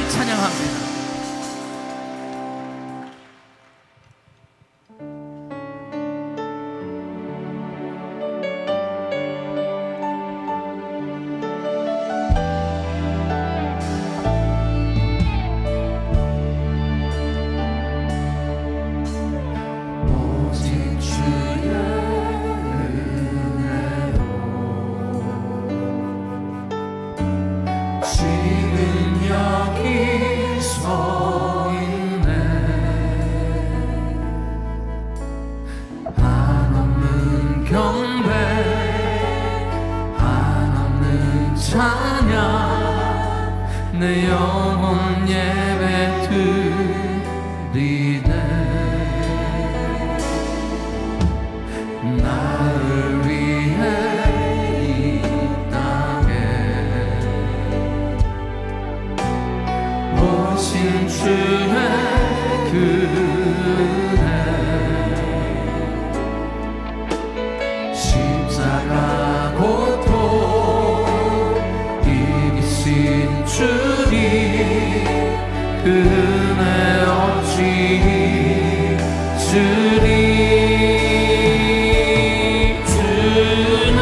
찬양합니다. 내 영혼 예배 드리네. 나를 위해 이 땅에 오신 주의 은혜, 십자가 고통 이기신 주님 그 은혜 없이 주님 주네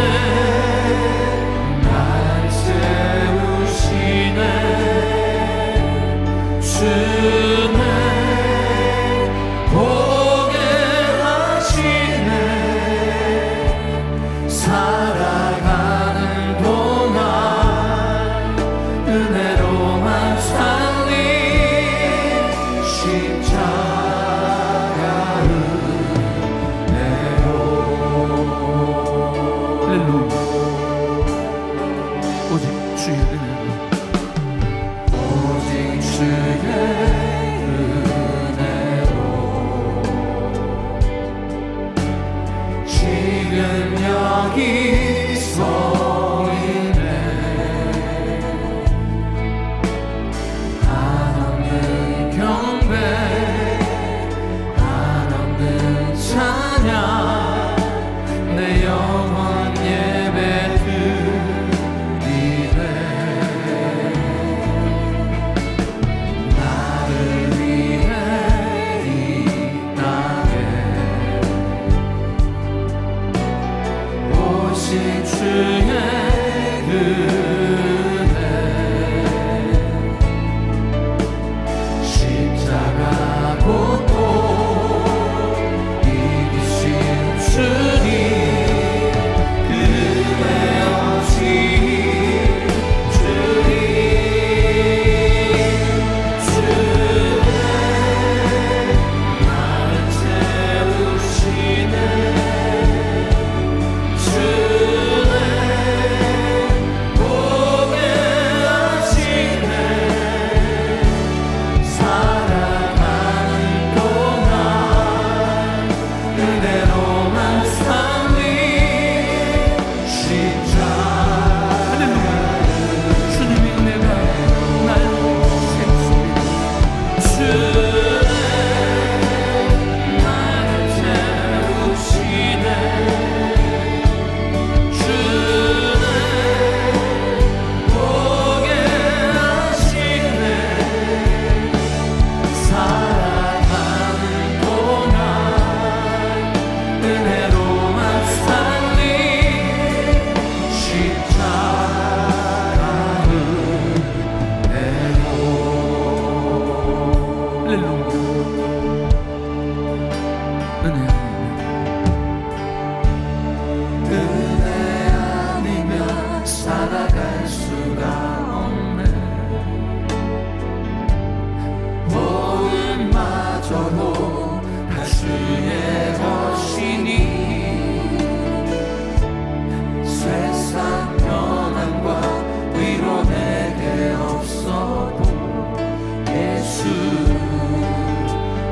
날 세우시네 주네 보게 하시네. 살아가는 동안 은혜로만 살리 십자가 은혜로. 할렐루야. 오직 주의 은혜로, 오직 주의 은혜로 지금 여기 서 있네. 한없는 경배 한없는 찬양 내 영혼 예배 드리네. 나를 위해 이 땅에 오신 주의 은혜, 십자가 고통 이기신 주님 그 은혜 없이 주님 주의 나를 채우시네 주네 보게 하시네. 살아가는 동안 은혜로만 살리 십자가 주님의 은혜가 날 세웠습니다. 주네 나를 채우시네 주네 보게 하시네. 살아가는 동안 은혜로만 살리 십자가 은혜로. 할렐루야. 은혜 은혜 아니면 살아갈 수가 없네. 모음마저도 다 주의 것이니 세상 평안과 위로 내게 없어도 예수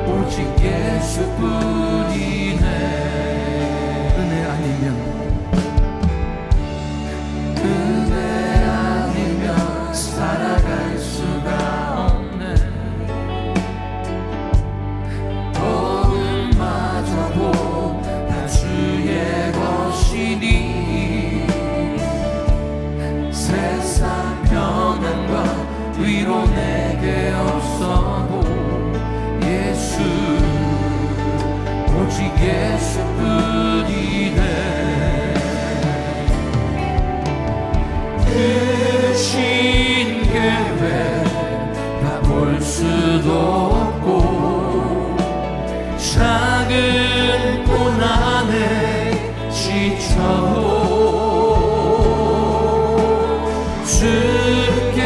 오직 예수뿐이네. 은혜 아니면 은혜 아니면 살아갈 수가 없네. 복음마저도 다 주의 것이니 세상 평안과 위로 내 내게 없어도 예수 오직 예수뿐이네. 크신 계획 다 볼 수도 없고 작은 고난에 지쳐도 주께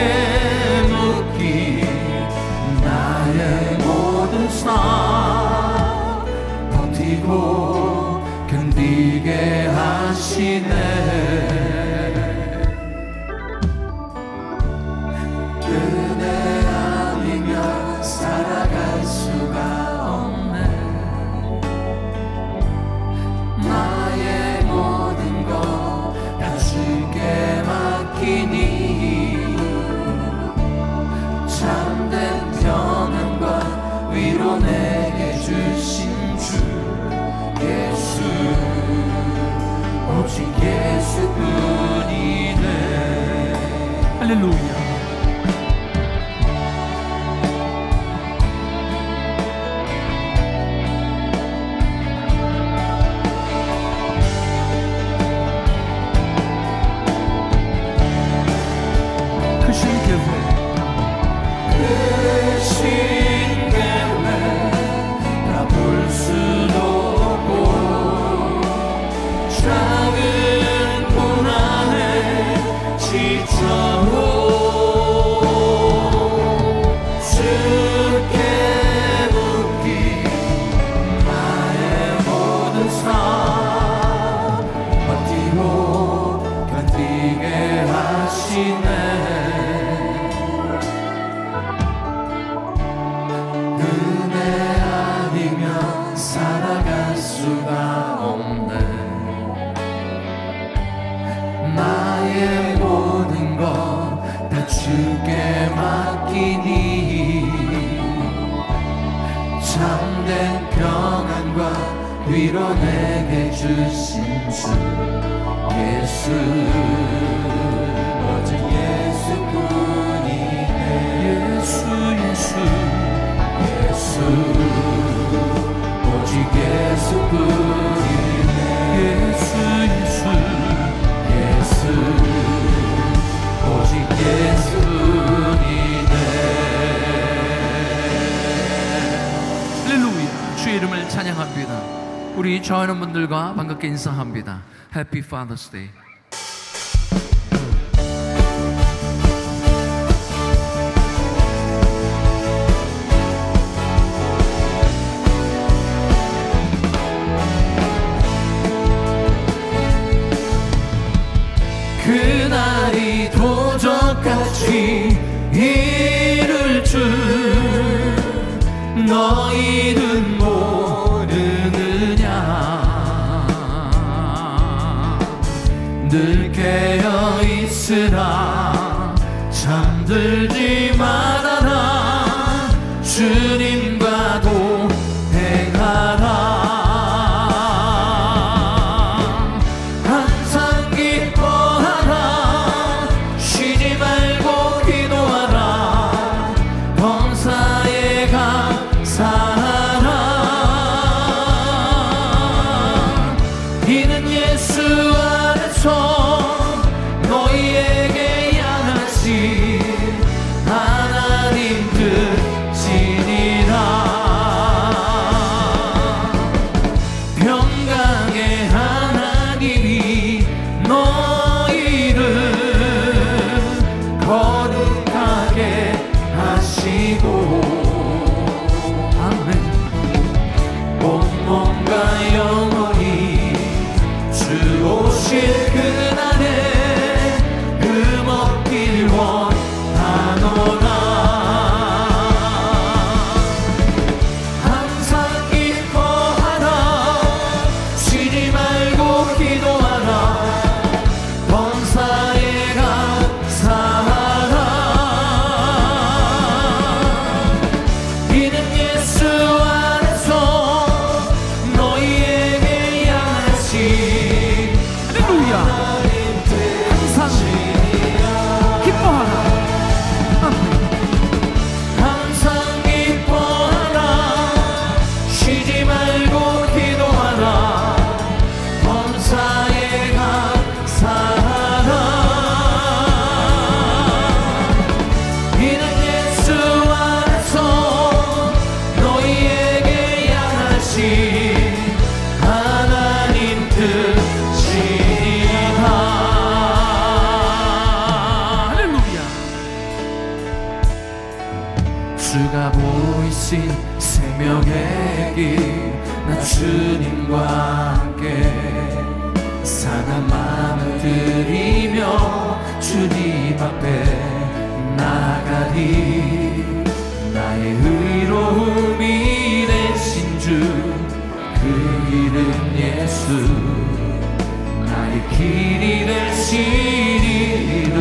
묻기 나의 모든 삶 버티고 견디게 하시네. 살아갈 수가 없네. 나의 모든 것 다 주께 맡기니 참된 평안과 위로 내게 주신 주 예수 오직 예수뿐이네. 할렐루야. 나의 모든 것 다 주께 맡기니 참된 평안과 위로 내게 주신 주 예수 오직 예수뿐이네. 예수 예수 예수 오직 예수뿐이네. 예수 예수 예수 오직 예수뿐이네. 할렐루야. 주의 이름을 찬양합니다. 우리 좋아하는 분들과 반갑게 인사합니다. Happy Father's Day. 그날이 도적같이 이룰 줄 너희는 모르느냐. 늘 깨어 있으라 잠들지 말아라 주님과 동행하라. 이는 예수 안에서 너희에게 향하신 하나님 뜻이니라. 평강의 하나님이 너희를 거룩하게 하시고 온몸과 영혼이 주 오실 그날에 흠없길 원하노라. 항상 기뻐하라 쉬지 말고 기도하라 범사에 감사하라. 주가 보이신 생명의 길 나 주님과 함께 상한 마음을 들이며 주님 앞에 나가리 나의 의로움이 되신 주 그 이름 예수 나의 길이 되신 이름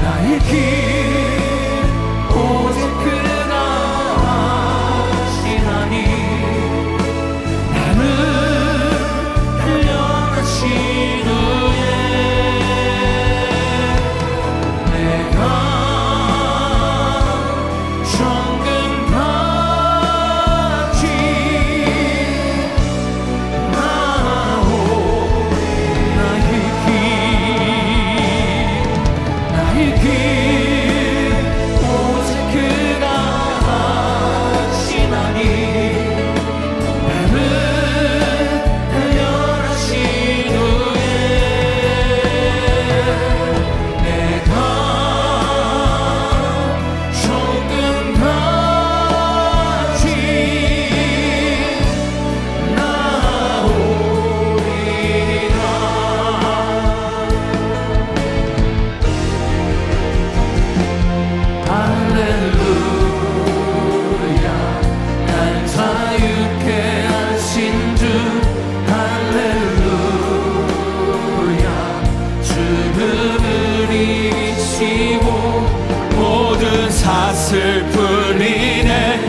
나의 길 오직 그가 하시나니 나는 달려가신 후에 내가 정금같이 나오 나의 길 오직 그가 하시나니 나는 달려가신 후에 내가 정금같이 나오리라 할렐루야 날 자유케 하신 주 할렐루야 죽음을 이기시고 모든 사슬 풀리네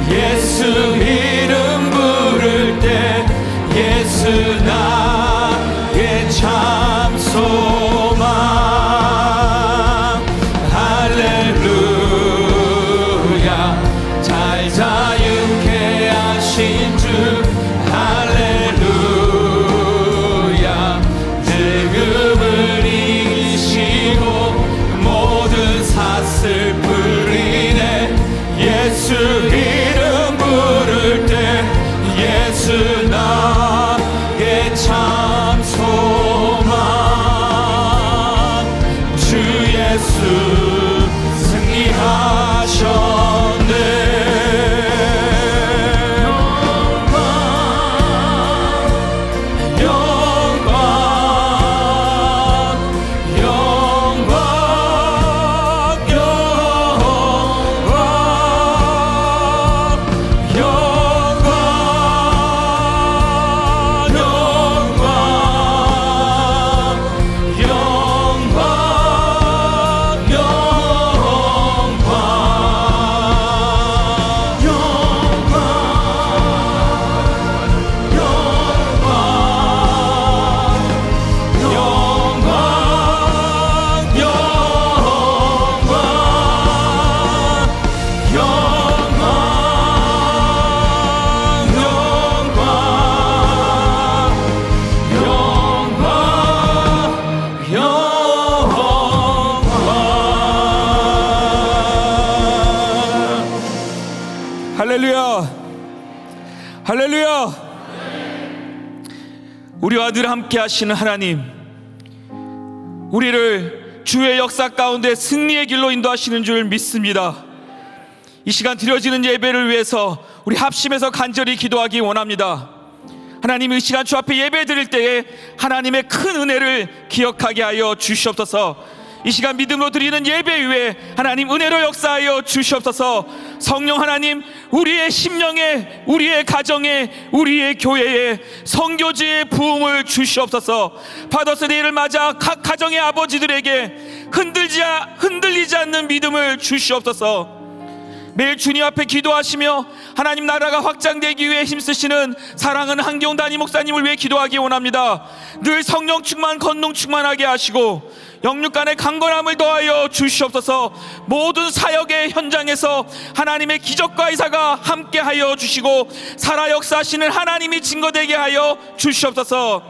예수 이름 부를 때 예수 나의 참 소망 할렐루야 잘 자유케 하신 주 할렐루야 늙음을 이기시고 모든 사슬 풀리네 예수 이름 부를 때 예수 나의 참 소망 주 예수 승리하셨네 영광 영광 영광 영광 할렐루야 할렐루야 우리와 늘 함께 하시는 하나님 우리를 주의 역사 가운데 승리의 길로 인도하시는 줄 믿습니다. 이 시간 드려지는 예배를 위해서 우리 합심해서 간절히 기도하기 원합니다. 하나님 이 시간 주 앞에 예배 드릴 때에 하나님의 큰 은혜를 기억하게 하여 주시옵소서. 이 시간 믿음으로 드리는 예배 위에 하나님 은혜로 역사하여 주시옵소서. 성령 하나님 우리의 심령에 우리의 가정에 우리의 교회에 선교지의 부흥을 주시옵소서. 파더스데이를 맞아 각 가정의 아버지들에게 흔들리지 않는 믿음을 주시옵소서. 매일 주님 앞에 기도하시며 하나님 나라가 확장되기 위해 힘쓰시는 사랑하는 한기용 담임 목사님을 위해 기도하기 원합니다. 늘 성령 충만 권능 충만하게 하시고 영육간의 강건함을 더하여 주시옵소서. 모든 사역의 현장에서 하나님의 기적과 이사가 함께하여 주시고 살아 역사하시는 하나님이 증거되게 하여 주시옵소서.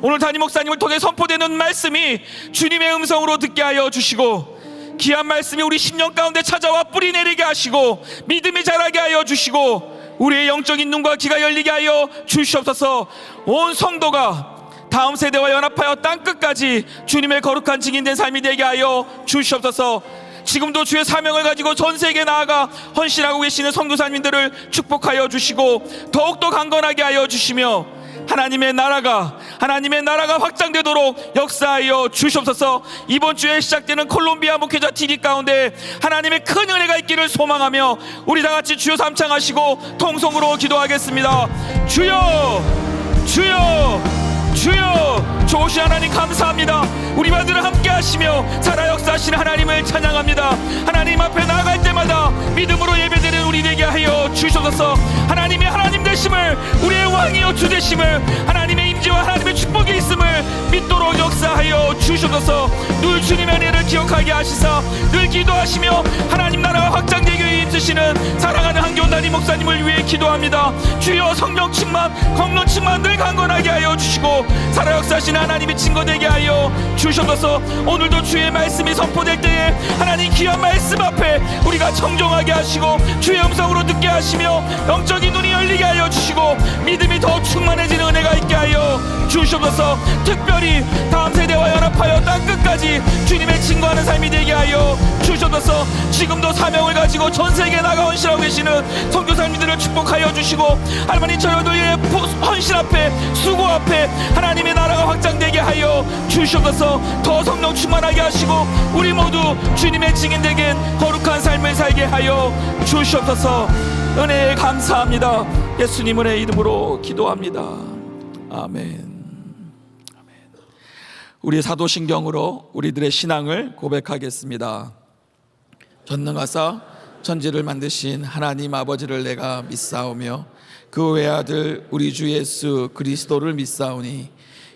오늘 담임 목사님을 통해 선포되는 말씀이 주님의 음성으로 듣게 하여 주시고 귀한 말씀이 우리 심령 가운데 찾아와 뿌리 내리게 하시고 믿음이 자라게 하여 주시고 우리의 영적인 눈과 귀가 열리게 하여 주시옵소서. 온 성도가 다음 세대와 연합하여 땅끝까지 주님의 거룩한 증인된 삶이 되게 하여 주시옵소서. 지금도 주의 사명을 가지고 전 세계에 나아가 헌신하고 계시는 선교사님들을 축복하여 주시고 더욱더 강건하게 하여 주시며 하나님의 나라가 확장되도록 역사하여 주시옵소서. 이번 주에 시작되는 콜롬비아 목회자 TV 가운데 하나님의 큰 은혜가 있기를 소망하며 우리 다 같이 주여 삼창하시고 통성으로 기도하겠습니다. 주여, 주여, 주여. 좋으신 하나님 감사합니다. 우리 반들을 함께 하시며 살아 역사하시는 하나님을 찬양합니다. 하나님 앞에 나아갈 때마다 믿음으로 예배드리는 우리 되게 하여 주시옵소서. 하나님이 하나님 되심을, 우리의 왕이여 주 되심을, 하나님의 임재와 하나님의 축복이 있음을 믿도록 역사하여 주시옵소서. 늘 주님의 은혜를 기억하게 하시사 늘 기도하시며 하나님 나라가 확장되기 위해 힘쓰시는 사랑하는 한교원단임 목사님을 위해 기도합니다. 주여 성령 충만, 성령 충만 늘 강건하게 하여 주시고 살아 역사하시는 하나님이 증거되게 하여 주시옵소서. 오늘도 주의 말씀이 선포될 때에 하나님 귀한 말씀 앞에 우리가 청정하게 하시고 주의 음성으로 듣게 하시며 영적인 눈이 열리게 하여 주시고 믿음이 더 충만해지는 은혜가 있게 하여 주시옵소서. 특별히 다음 세대와 연합하여 땅끝까지 주님의 증거하는 삶이 되게 하여 주시옵소서. 지금도 사명을 가지고 전 세계에 나가 헌신하고 계시는 선교사님들을 축복하여 주시고 할머니 저희들의 헌신 앞에 수고 앞에 하나님의 나라가 확장되게 하여 주시옵소서. 더 성령 충만하게 하시고 우리 모두 주님의 증인되게 거룩한 삶을 살게 하여 주시옵소서. 은혜에 감사합니다. 예수님 은혜의 이름으로 기도합니다. 아멘. 우리 사도신경으로 우리들의 신앙을 고백하겠습니다. 전능하사 천지를 만드신 하나님 아버지를 내가 믿사오며 그 외아들 우리 주 예수 그리스도를 믿사오니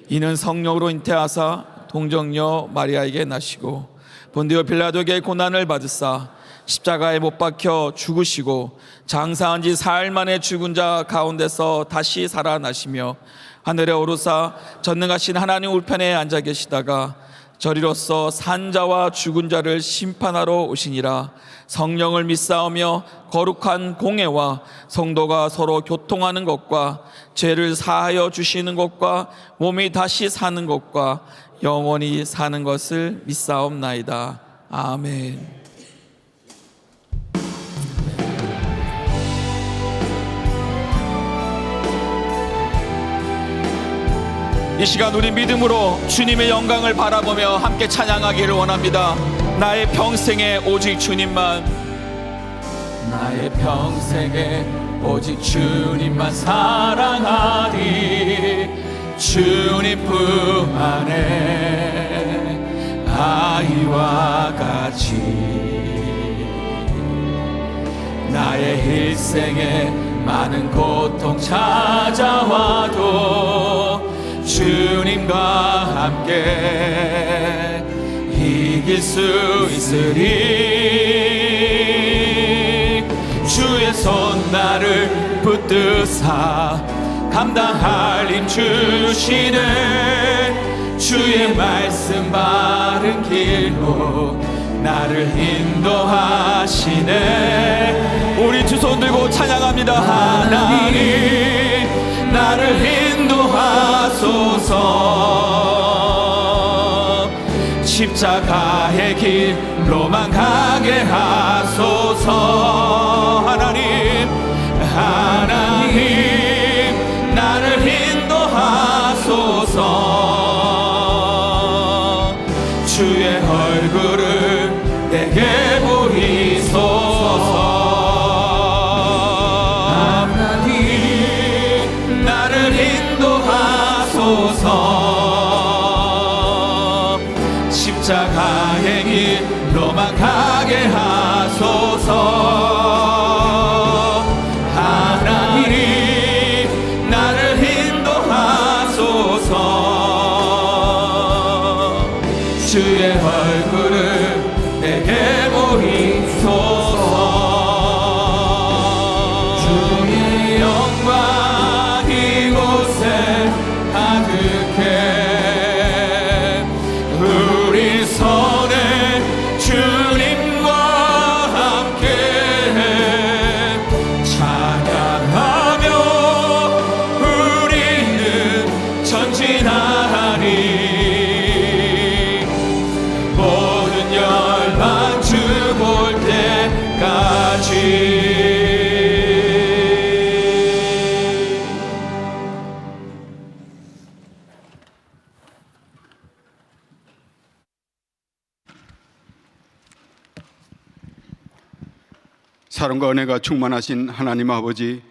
이는 성령으로 잉태하사 동정녀 마리아에게 나시고 본디오 빌라도에게 고난을 받으사 십자가에 못 박혀 죽으시고 장사한 지 사흘 만에 죽은 자 가운데서 다시 살아나시며 하늘에 오르사 전능하신 하나님 우편에 앉아 계시다가 저리로서 산자와 죽은 자를 심판하러 오시니라. 성령을 믿사오며 거룩한 공회와 성도가 서로 교통하는 것과 죄를 사하여 주시는 것과 몸이 다시 사는 것과 영원히 사는 것을 믿사옵나이다. 아멘. 이 시간 우리 믿음으로 주님의 영광을 바라보며 함께 찬양하기를 원합니다. 나의 평생에 오직 주님만, 나의 평생에 오직 주님만 사랑하리. 주님 품 안에 아이와 같이 나의 일생에 많은 고통 찾아와도 주님과 함께 이길 수 있으리. 주의 손 나를 붙드사 감당할 힘 주시네. 주의 말씀 바른 길로 나를 인도하시네. 우리 두 손 들고 찬양합니다. 하나님 나를 인도하소서. 십자가의 길로만 가게 하소서. 하나님 나를 인도하소서. 주의 얼굴을 내게 보이소서. 하나님 나를 인도하소서. 십자가의 길로만 가게 하소서. 하나님 나를 인도하소서. 주의 얼굴을 내게 보이소서. 주의 영광 이곳에 가득해. 우리 손에 주님과 함께 찬양하며 우리는 전진하리. 사랑과 은혜가 충만하신 하나님 아버지,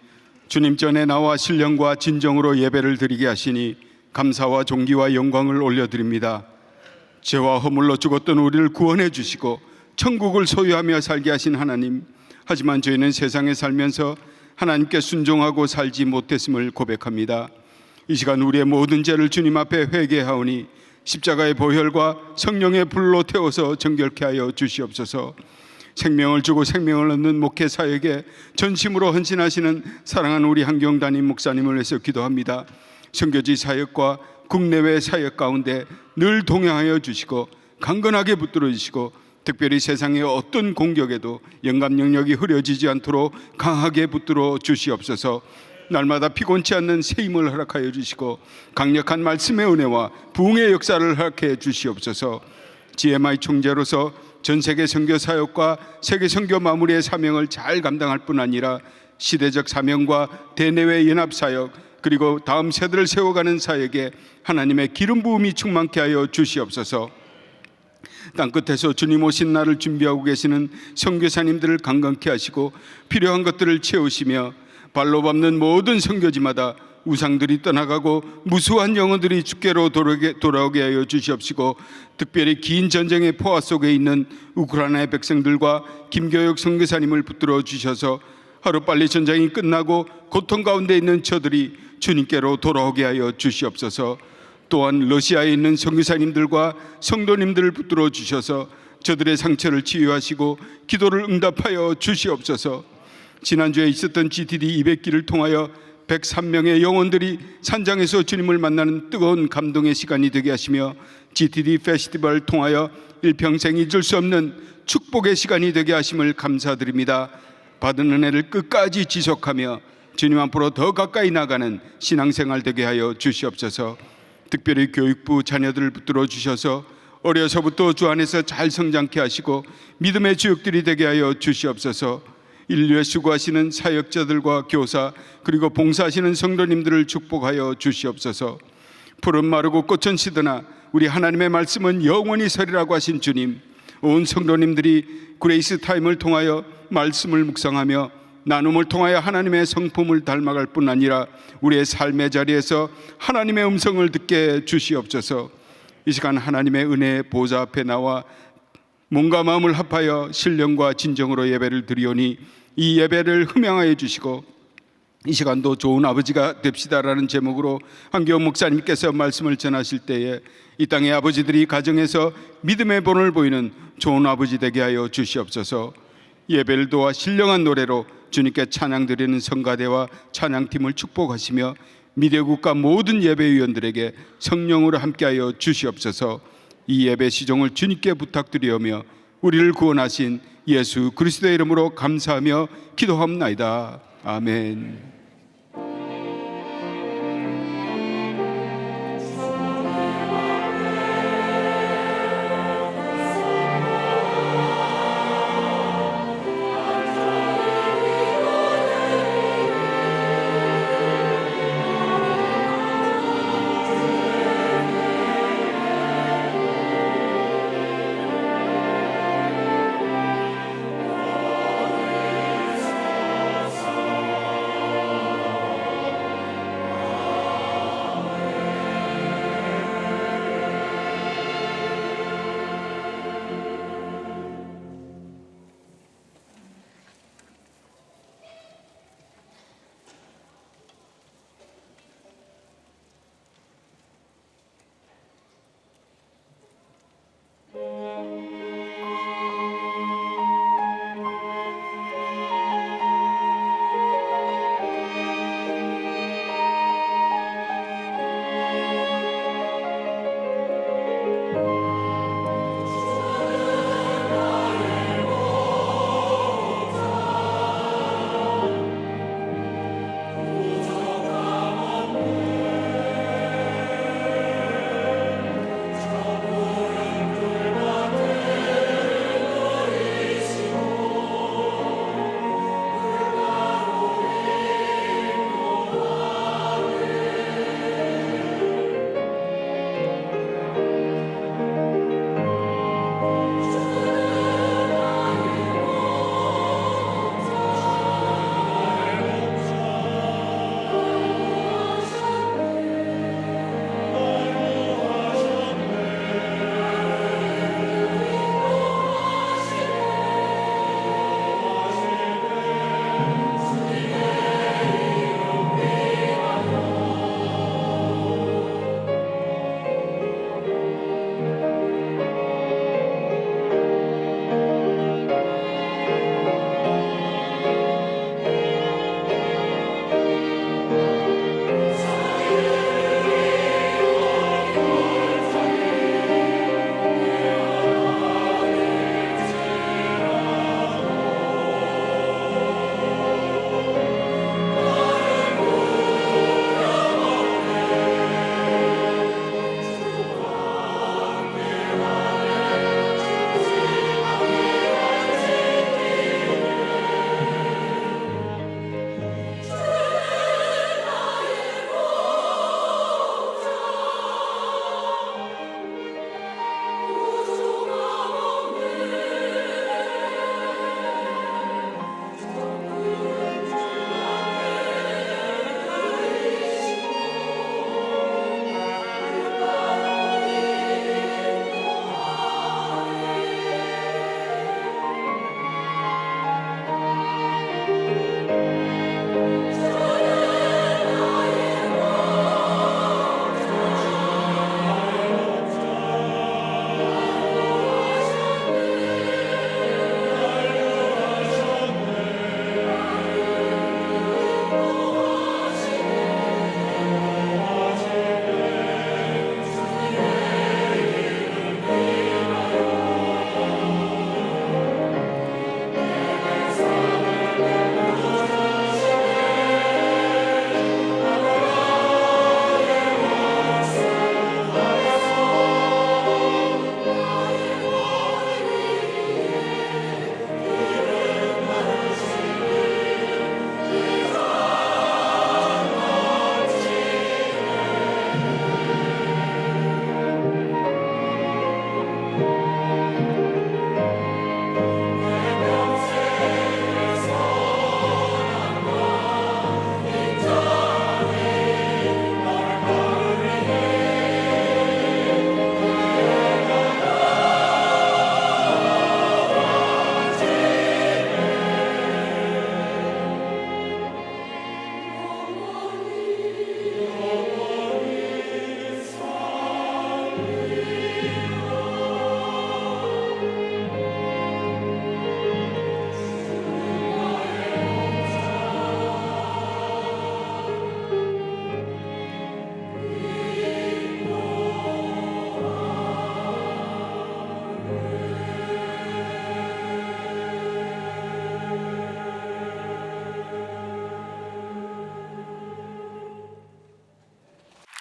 주님 전에 나와 신령과 진정으로 예배를 드리게 하시니 감사와 존귀와 영광을 올려드립니다. 죄와 허물로 죽었던 우리를 구원해 주시고 천국을 소유하며 살게 하신 하나님, 하지만 저희는 세상에 살면서 하나님께 순종하고 살지 못했음을 고백합니다. 이 시간 우리의 모든 죄를 주님 앞에 회개하오니 십자가의 보혈과 성령의 불로 태워서 정결케 하여 주시옵소서. 생명을 주고 생명을 얻는 목회 사역에 전심으로 헌신하시는 사랑하는 우리 한경 담임 목사님을 위해서 기도합니다. 선교지 사역과 국내외 사역 가운데 늘 동행하여 주시고 강건하게 붙들어 주시고 특별히 세상의 어떤 공격에도 영감 영역이 흐려지지 않도록 강하게 붙들어 주시옵소서. 날마다 피곤치 않는 새 힘을 허락하여 주시고 강력한 말씀의 은혜와 부흥의 역사를 허락해 주시옵소서. GMI 총재로서 전 세계 선교 사역과 세계 선교 마무리의 사명을 잘 감당할 뿐 아니라 시대적 사명과 대내외 연합 사역 그리고 다음 세대를 세워가는 사역에 하나님의 기름 부음이 충만케 하여 주시옵소서. 땅끝에서 주님 오신 날을 준비하고 계시는 선교사님들을 강건케 하시고 필요한 것들을 채우시며 발로 밟는 모든 선교지마다 우상들이 떠나가고 무수한 영혼들이 주께로 돌아오게 하여 주시옵시고 특별히 긴 전쟁의 포화 속에 있는 우크라이나의 백성들과 김교육 선교사님을 붙들어 주셔서 하루빨리 전쟁이 끝나고 고통 가운데 있는 저들이 주님께로 돌아오게 하여 주시옵소서. 또한 러시아에 있는 선교사님들과 성도님들을 붙들어 주셔서 저들의 상처를 치유하시고 기도를 응답하여 주시옵소서. 지난주에 있었던 GTD 200기를 통하여 103명의 영혼들이 산장에서 주님을 만나는 뜨거운 감동의 시간이 되게 하시며 GTD 페스티벌을 통하여 일평생 잊을 수 없는 축복의 시간이 되게 하심을 감사드립니다. 받은 은혜를 끝까지 지속하며 주님 앞으로 더 가까이 나가는 신앙생활 되게 하여 주시옵소서. 특별히 교육부 자녀들을 붙들어 주셔서 어려서부터 주 안에서 잘 성장케 하시고 믿음의 주역들이 되게 하여 주시옵소서. 인류에 수고하시는 사역자들과 교사 그리고 봉사하시는 성도님들을 축복하여 주시옵소서. 푸른 마르고 꽃은 시드나 우리 하나님의 말씀은 영원히 서리라고 하신 주님, 온 성도님들이 그레이스 타임을 통하여 말씀을 묵상하며 나눔을 통하여 하나님의 성품을 닮아갈 뿐 아니라 우리의 삶의 자리에서 하나님의 음성을 듣게 주시옵소서. 이 시간 하나님의 은혜의 보좌 앞에 나와 몸과 마음을 합하여 신령과 진정으로 예배를 드리오니 이 예배를 흠양하여 주시고 이 시간도 좋은 아버지가 됩시다라는 제목으로 한기호 목사님께서 말씀을 전하실 때에 이 땅의 아버지들이 가정에서 믿음의 본을 보이는 좋은 아버지 되게 하여 주시옵소서. 예배를 도와 신령한 노래로 주님께 찬양 드리는 성가대와 찬양팀을 축복하시며 미대국가 모든 예배위원들에게 성령으로 함께하여 주시옵소서. 이 예배 시종을 주님께 부탁드리오며 우리를 구원하신 예수 그리스도의 이름으로 감사하며 기도합나이다. 아멘.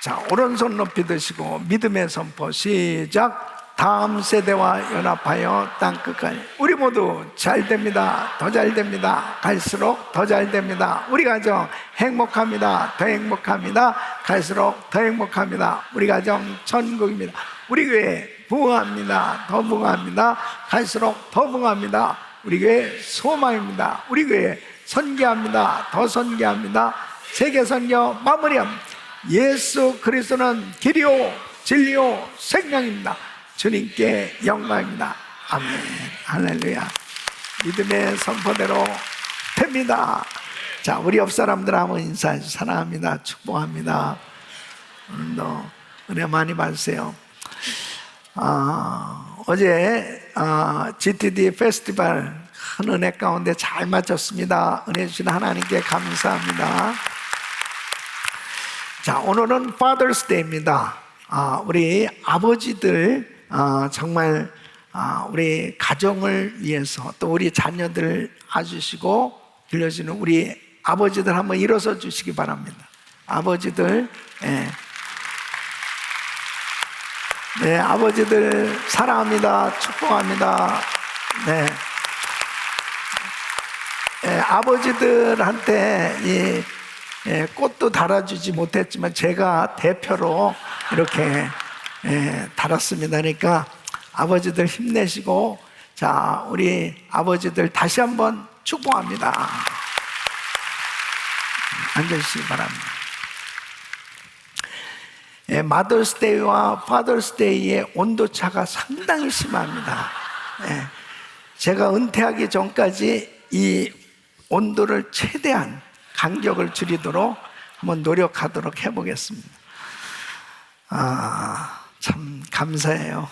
자, 오른손 높이 드시고 믿음의 선포 시작. 다음 세대와 연합하여 땅끝까지. 우리 모두 잘 됩니다. 더 잘 됩니다. 갈수록 더 잘 됩니다. 우리 가정 행복합니다. 더 행복합니다. 갈수록 더 행복합니다. 우리 가정 천국입니다. 우리 교회 부흥합니다. 더 부흥합니다. 갈수록 더 부흥합니다. 우리 교회 소망입니다. 우리 교회 선교합니다. 더 선교합니다. 세계 선교 마무리합니다. 예수 그리스도는 길이요 진리요 생명입니다. 주님께 영광입니다. 아멘. 할렐루야. 믿음의 선포대로 됩니다. 자, 우리 옆 사람들 한번 인사해 주세요. 사랑합니다. 축복합니다. 오늘도 은혜 많이 받으세요. 어제 GTD 페스티벌 큰 은혜 가운데 잘 마쳤습니다. 은혜 주신 하나님께 감사합니다. 자, 오늘은 Father's Day입니다. 우리 아버지들 정말 우리 가정을 위해서 또 우리 자녀들 아주시고 길러주는 우리 아버지들 한번 일어서 주시기 바랍니다. 아버지들, 네, 아버지들 사랑합니다. 축복합니다. 네, 아버지들한테 꽃도 달아주지 못했지만 제가 대표로 이렇게 달았습니다. 그러니까 아버지들 힘내시고, 자, 우리 아버지들 다시 한번 축복합니다. 앉아주시기 바랍니다. 마더스데이와 파더스데이의 온도차가 상당히 심합니다. 제가 은퇴하기 전까지 이 온도를 최대한 간격을 줄이도록 한번 노력하도록 해보겠습니다. 참 감사해요.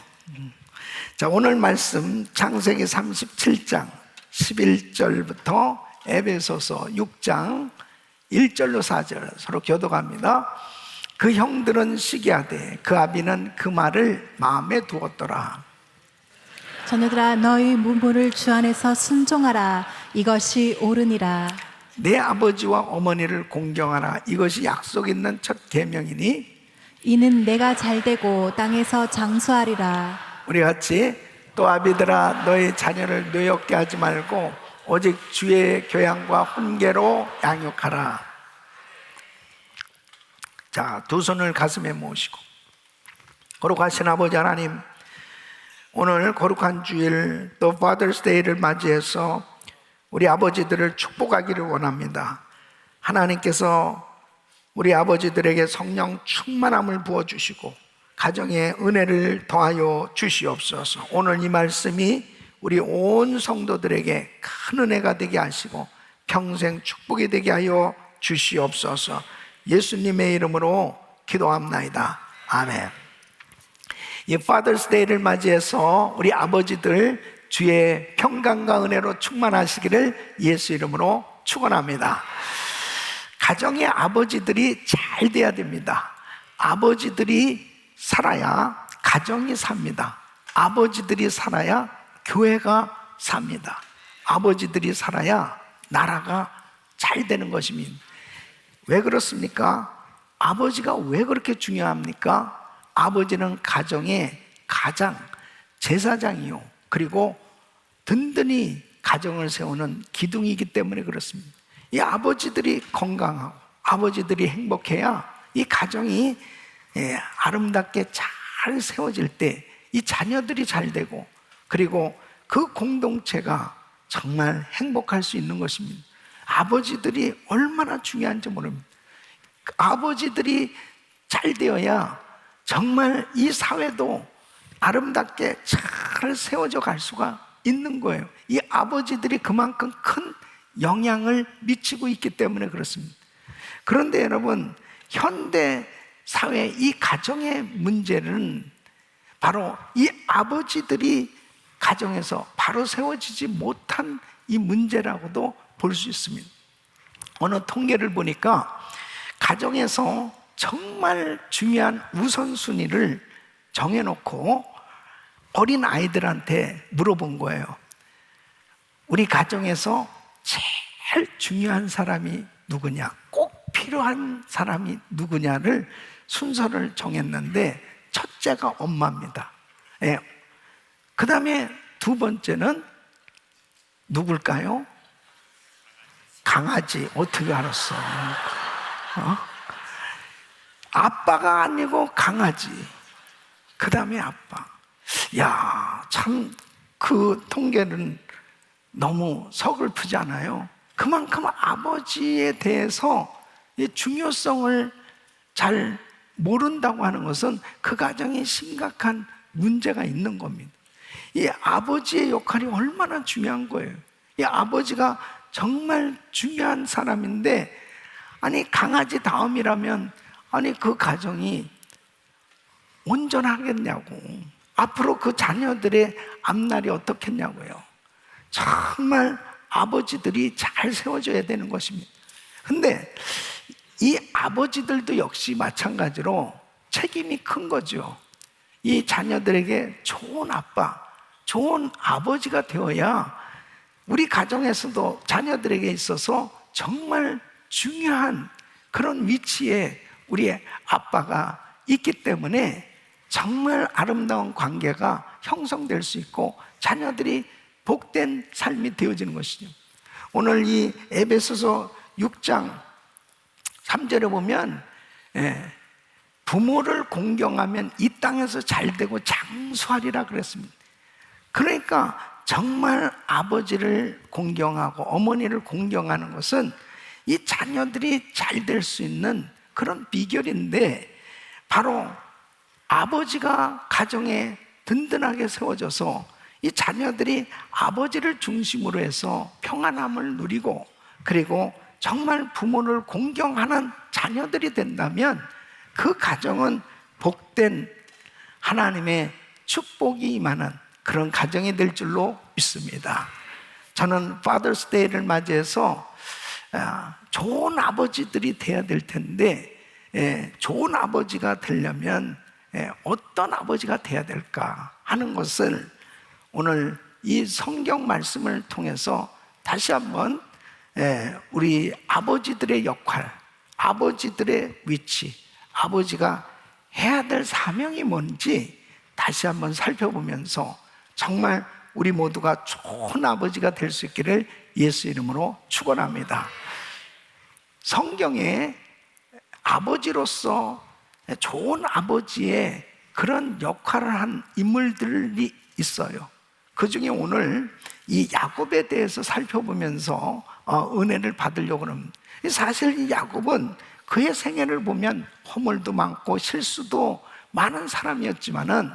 자, 오늘 말씀 창세기 37장 11절부터 에베소서 6장 1절로 4절 서로 교독합니다. 그 형들은 시기하되 그 아비는 그 말을 마음에 두었더라. 자녀들아, 너희 부모를 주 안에서 순종하라. 이것이 옳으니라. 내 아버지와 어머니를 공경하라. 이것이 약속 있는 첫 계명이니 이는 내가 잘되고 땅에서 장수하리라. 우리 같이 또 아비들아, 너희 자녀를 노엽게 하지 말고 오직 주의 교양과 훈계로 양육하라. 자, 두 손을 가슴에 모으시고 거룩하신 아버지 하나님, 오늘 거룩한 주일 또 Father's Day를 맞이해서 우리 아버지들을 축복하기를 원합니다. 하나님께서 우리 아버지들에게 성령 충만함을 부어주시고 가정에 은혜를 더하여 주시옵소서. 오늘 이 말씀이 우리 온 성도들에게 큰 은혜가 되게 하시고 평생 축복이 되게 하여 주시옵소서. 예수님의 이름으로 기도합나이다. 아멘. 이 Father's Day를 맞이해서 우리 아버지들 주의 평강과 은혜로 충만하시기를 예수 이름으로 축원합니다. 가정의 아버지들이 잘 돼야 됩니다. 아버지들이 살아야 가정이 삽니다. 아버지들이 살아야 교회가 삽니다. 아버지들이 살아야 나라가 잘 되는 것입니다. 왜 그렇습니까? 아버지가 왜 그렇게 중요합니까? 아버지는 가정의 가장 제사장이요, 그리고 든든히 가정을 세우는 기둥이기 때문에 그렇습니다. 이 아버지들이 건강하고 아버지들이 행복해야 이 가정이 아름답게 잘 세워질 때 이 자녀들이 잘 되고, 그리고 그 공동체가 정말 행복할 수 있는 것입니다. 아버지들이 얼마나 중요한지 모릅니다. 아버지들이 잘 되어야 정말 이 사회도 아름답게 잘 세워져 갈 수가 있는 거예요. 이 아버지들이 그만큼 큰 영향을 미치고 있기 때문에 그렇습니다. 그런데 여러분, 현대 사회 이 가정의 문제는 바로 이 아버지들이 가정에서 바로 세워지지 못한 이 문제라고도 볼 수 있습니다. 어느 통계를 보니까 가정에서 정말 중요한 우선순위를 정해놓고 어린 아이들한테 물어본 거예요. 우리 가정에서 제일 중요한 사람이 누구냐, 꼭 필요한 사람이 누구냐를 순서를 정했는데 첫째가 엄마입니다. 예. 그 다음에 두 번째는 누굴까요? 강아지. 어떻게 알았어? 아빠가 아니고 강아지. 그 다음에 아빠. 야, 참 그 통계는 너무 서글프지 않아요? 그만큼 아버지에 대해서 이 중요성을 잘 모른다고 하는 것은 그 가정에 심각한 문제가 있는 겁니다. 이 아버지의 역할이 얼마나 중요한 거예요. 이 아버지가 정말 중요한 사람인데, 아니 강아지 다음이라면 아니 그 가정이 온전하겠냐고, 앞으로 그 자녀들의 앞날이 어떻겠냐고요. 정말 아버지들이 잘 세워져야 되는 것입니다. 근데 이 아버지들도 역시 마찬가지로 책임이 큰 거죠. 이 자녀들에게 좋은 아빠, 좋은 아버지가 되어야 우리 가정에서도 자녀들에게 있어서 정말 중요한 그런 위치에 우리 아빠가 있기 때문에 정말 아름다운 관계가 형성될 수 있고 자녀들이 복된 삶이 되어지는 것이죠. 오늘 이 에베소서 6장 3절에 보면 부모를 공경하면 이 땅에서 잘되고 장수하리라 그랬습니다. 그러니까 정말 아버지를 공경하고 어머니를 공경하는 것은 이 자녀들이 잘 될 수 있는 그런 비결인데, 바로 아버지가 가정에 든든하게 세워져서 이 자녀들이 아버지를 중심으로 해서 평안함을 누리고, 그리고 정말 부모를 공경하는 자녀들이 된다면 그 가정은 복된 하나님의 축복이 임하는 그런 가정이 될 줄로 믿습니다. 저는 Father's Day를 맞이해서 좋은 아버지들이 돼야 될 텐데, 좋은 아버지가 되려면 어떤 아버지가 돼야 될까 하는 것을 오늘 이 성경 말씀을 통해서 다시 한번 우리 아버지들의 역할, 아버지들의 위치, 아버지가 해야 될 사명이 뭔지 다시 한번 살펴보면서 정말 우리 모두가 좋은 아버지가 될 수 있기를 예수 이름으로 축원합니다. 성경에 아버지로서 좋은 아버지의 그런 역할을 한 인물들이 있어요. 그 중에 오늘 이 야곱에 대해서 살펴보면서 은혜를 받으려고 합니다. 사실 이 야곱은 그의 생애를 보면 허물도 많고 실수도 많은 사람이었지만은,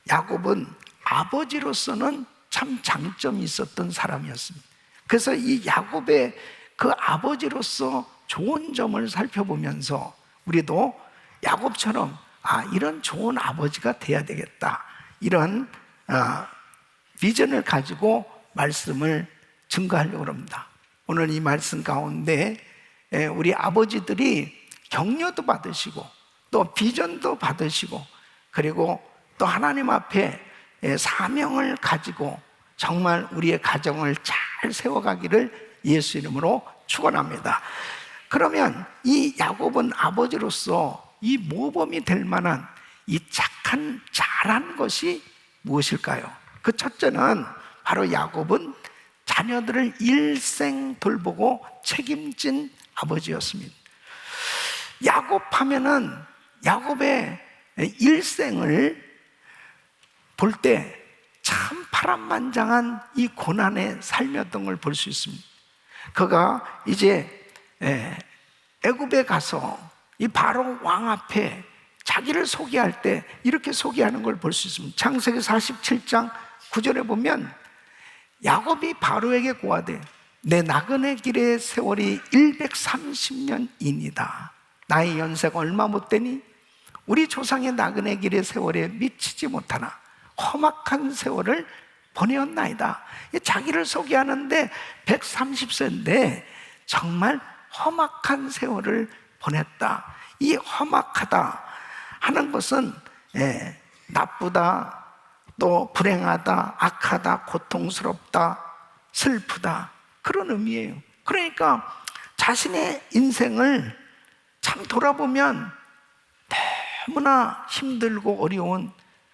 야곱은 아버지로서는 참 장점이 있었던 사람이었습니다. 그래서 이 야곱의 그 아버지로서 좋은 점을 살펴보면서 우리도 야곱처럼 이런 좋은 아버지가 돼야 되겠다, 이런 비전을 가지고 말씀을 증거하려고 합니다. 오늘 이 말씀 가운데 우리 아버지들이 격려도 받으시고 또 비전도 받으시고, 그리고 또 하나님 앞에 사명을 가지고 정말 우리의 가정을 잘 세워가기를 예수 이름으로 축원합니다. 그러면 이 야곱은 아버지로서 이 모범이 될 만한 이 착한 잘한 것이 무엇일까요? 그 첫째는 바로 야곱은 자녀들을 일생 돌보고 책임진 아버지였습니다. 야곱 하면은 야곱의 일생을 볼 때 참 파란만장한 이 고난의 삶이었던 걸 볼 수 있습니다. 그가 이제 애굽에 가서 이 바로 왕 앞에 자기를 소개할 때 이렇게 소개하는 걸 볼 수 있습니다. 창세기 47장 9절에 보면 야곱이 바로에게 고하되 내 나그네 길의 세월이 130년이니이다. 나의 연세가 얼마 못 되니 우리 조상의 나그네 길의 세월에 미치지 못하나 험악한 세월을 보내었나이다. 자기를 소개하는데 130세인데 정말 험악한 세월을 보냈다. 이 험악하다 하는 것은 나쁘다, 또 불행하다, 악하다, 고통스럽다, 슬프다, 그런 의미예요. 그러니까 자신의 인생을 참 돌아보면 너무나 힘들고 어려운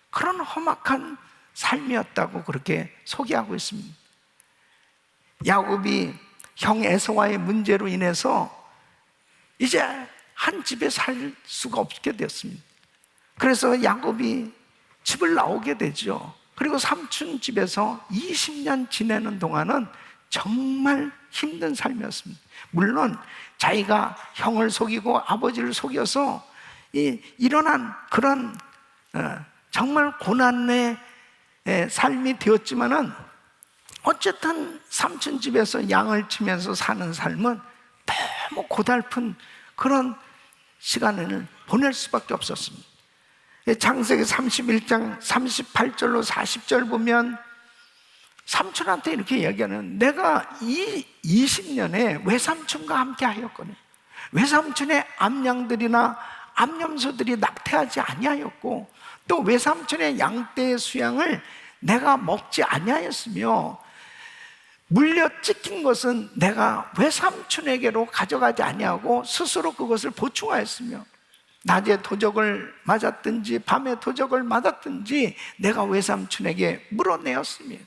그런 험악한 삶이었다고 그렇게 소개하고 있습니다. 야곱이 형 에서와의 문제로 인해서 이제 한 집에 살 수가 없게 되었습니다. 그래서 야곱이 집을 나오게 되죠. 그리고 삼촌 집에서 20년 지내는 동안은 정말 힘든 삶이었습니다. 물론 자기가 형을 속이고 아버지를 속여서 일어난 그런 정말 고난의 삶이 되었지만은 어쨌든 삼촌 집에서 양을 치면서 사는 삶은 너무 고달픈 그런 시간을 보낼 수밖에 없었습니다. 창세기 31장 38절로 40절 보면 삼촌한테 이렇게 이야기하는, 내가 이 20년에 외삼촌과 함께 하였거든. 외삼촌의 암양들이나 암염소들이 낙태하지 아니하였고 또 외삼촌의 양떼의 수양을 내가 먹지 아니하였으며 물려 찢긴 것은 내가 외삼촌에게로 가져가지 아니하고 스스로 그것을 보충하였으며 낮에 도적을 맞았든지 밤에 도적을 맞았든지 내가 외삼촌에게 물어내었으며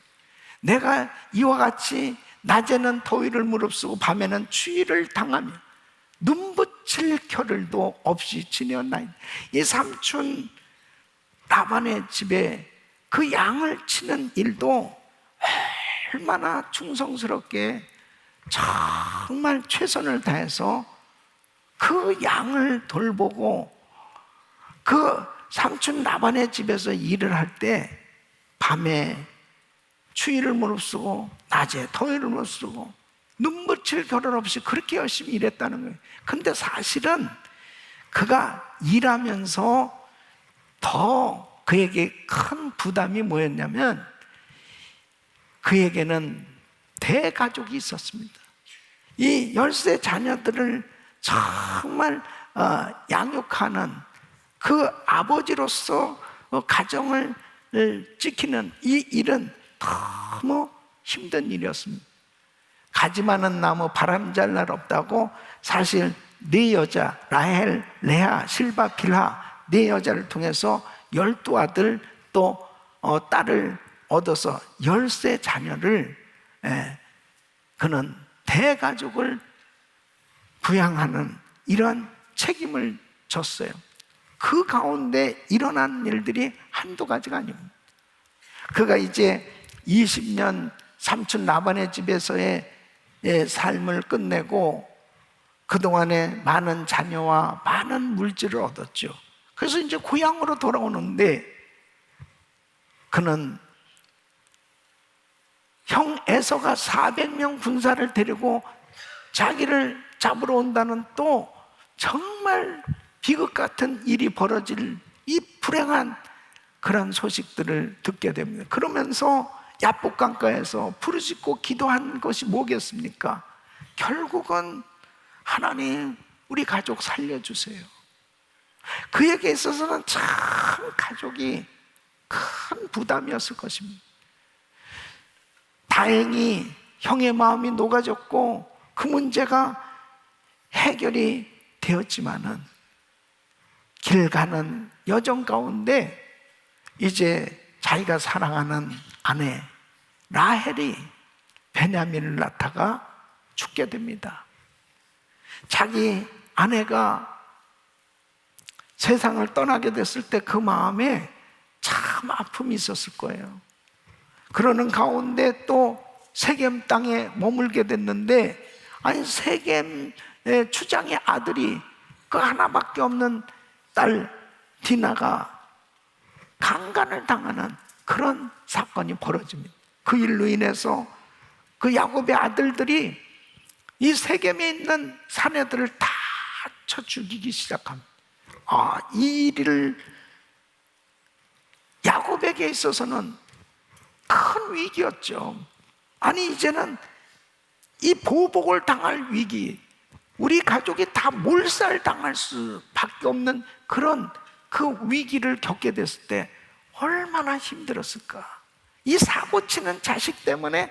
내가 이와 같이 낮에는 더위를 무릅쓰고 밤에는 추위를 당하며 눈붙일 겨를도 없이 지내었나이다. 이 삼촌 라반의 집에 그 양을 치는 일도 얼마나 충성스럽게 정말 최선을 다해서 그 양을 돌보고 그 삼촌 라반의 집에서 일을 할 때 밤에 추위를 무릅쓰고 낮에 더위를 무릅쓰고 눈붙일 겨를 없이 그렇게 열심히 일했다는 거예요. 근데 사실은 그가 일하면서 더 그에게 큰 부담이 뭐였냐면 그에게는 대가족이 있었습니다. 이 10세 자녀들을 정말 양육하는 그 아버지로서 가정을 지키는 이 일은 너무 힘든 일이었습니다. 가지 많은 나무 바람 잘 날 없다고 사실 네 여자 라헬, 레아, 실바, 빌하 네 여자를 통해서 12아들 또 딸을 얻어서 10세 자녀를 그는 대가족을 부양하는 이러한 책임을 졌어요. 그 가운데 일어난 일들이 한두 가지가 아닙니다. 그가 이제 20년 삼촌 라반의 집에서의 삶을 끝내고 그동안에 많은 자녀와 많은 물질을 얻었죠. 그래서 이제 고향으로 돌아오는데 그는 형 에서가 400명 군사를 데리고 자기를 잡으러 온다는 또 정말 비극 같은 일이 벌어질 이 불행한 그런 소식들을 듣게 됩니다. 그러면서 야복강가에서 부르짖고 기도한 것이 뭐겠습니까? 결국은 하나님 우리 가족 살려주세요. 그에게 있어서는 참 가족이 큰 부담이었을 것입니다. 다행히 형의 마음이 녹아졌고 그 문제가 해결이 되었지만은 길 가는 여정 가운데 이제 자기가 사랑하는 아내 라헬이 베냐민을 낳다가 죽게 됩니다. 자기 아내가 세상을 떠나게 됐을 때 그 마음에 참 아픔이 있었을 거예요. 그러는 가운데 또 세겜 땅에 머물게 됐는데 아니 세겜의 추장의 아들이 그 하나밖에 없는 딸 디나가 강간을 당하는 그런 사건이 벌어집니다. 그 일로 인해서 그 야곱의 아들들이 이 세겜에 있는 사내들을 다 쳐 죽이기 시작합니다. 이 일을 야곱에게 있어서는 큰 위기였죠. 아니 이제는 이 보복을 당할 위기, 우리 가족이 다 몰살당할 수밖에 없는 그런 그 위기를 겪게 됐을 때 얼마나 힘들었을까. 이 사고치는 자식 때문에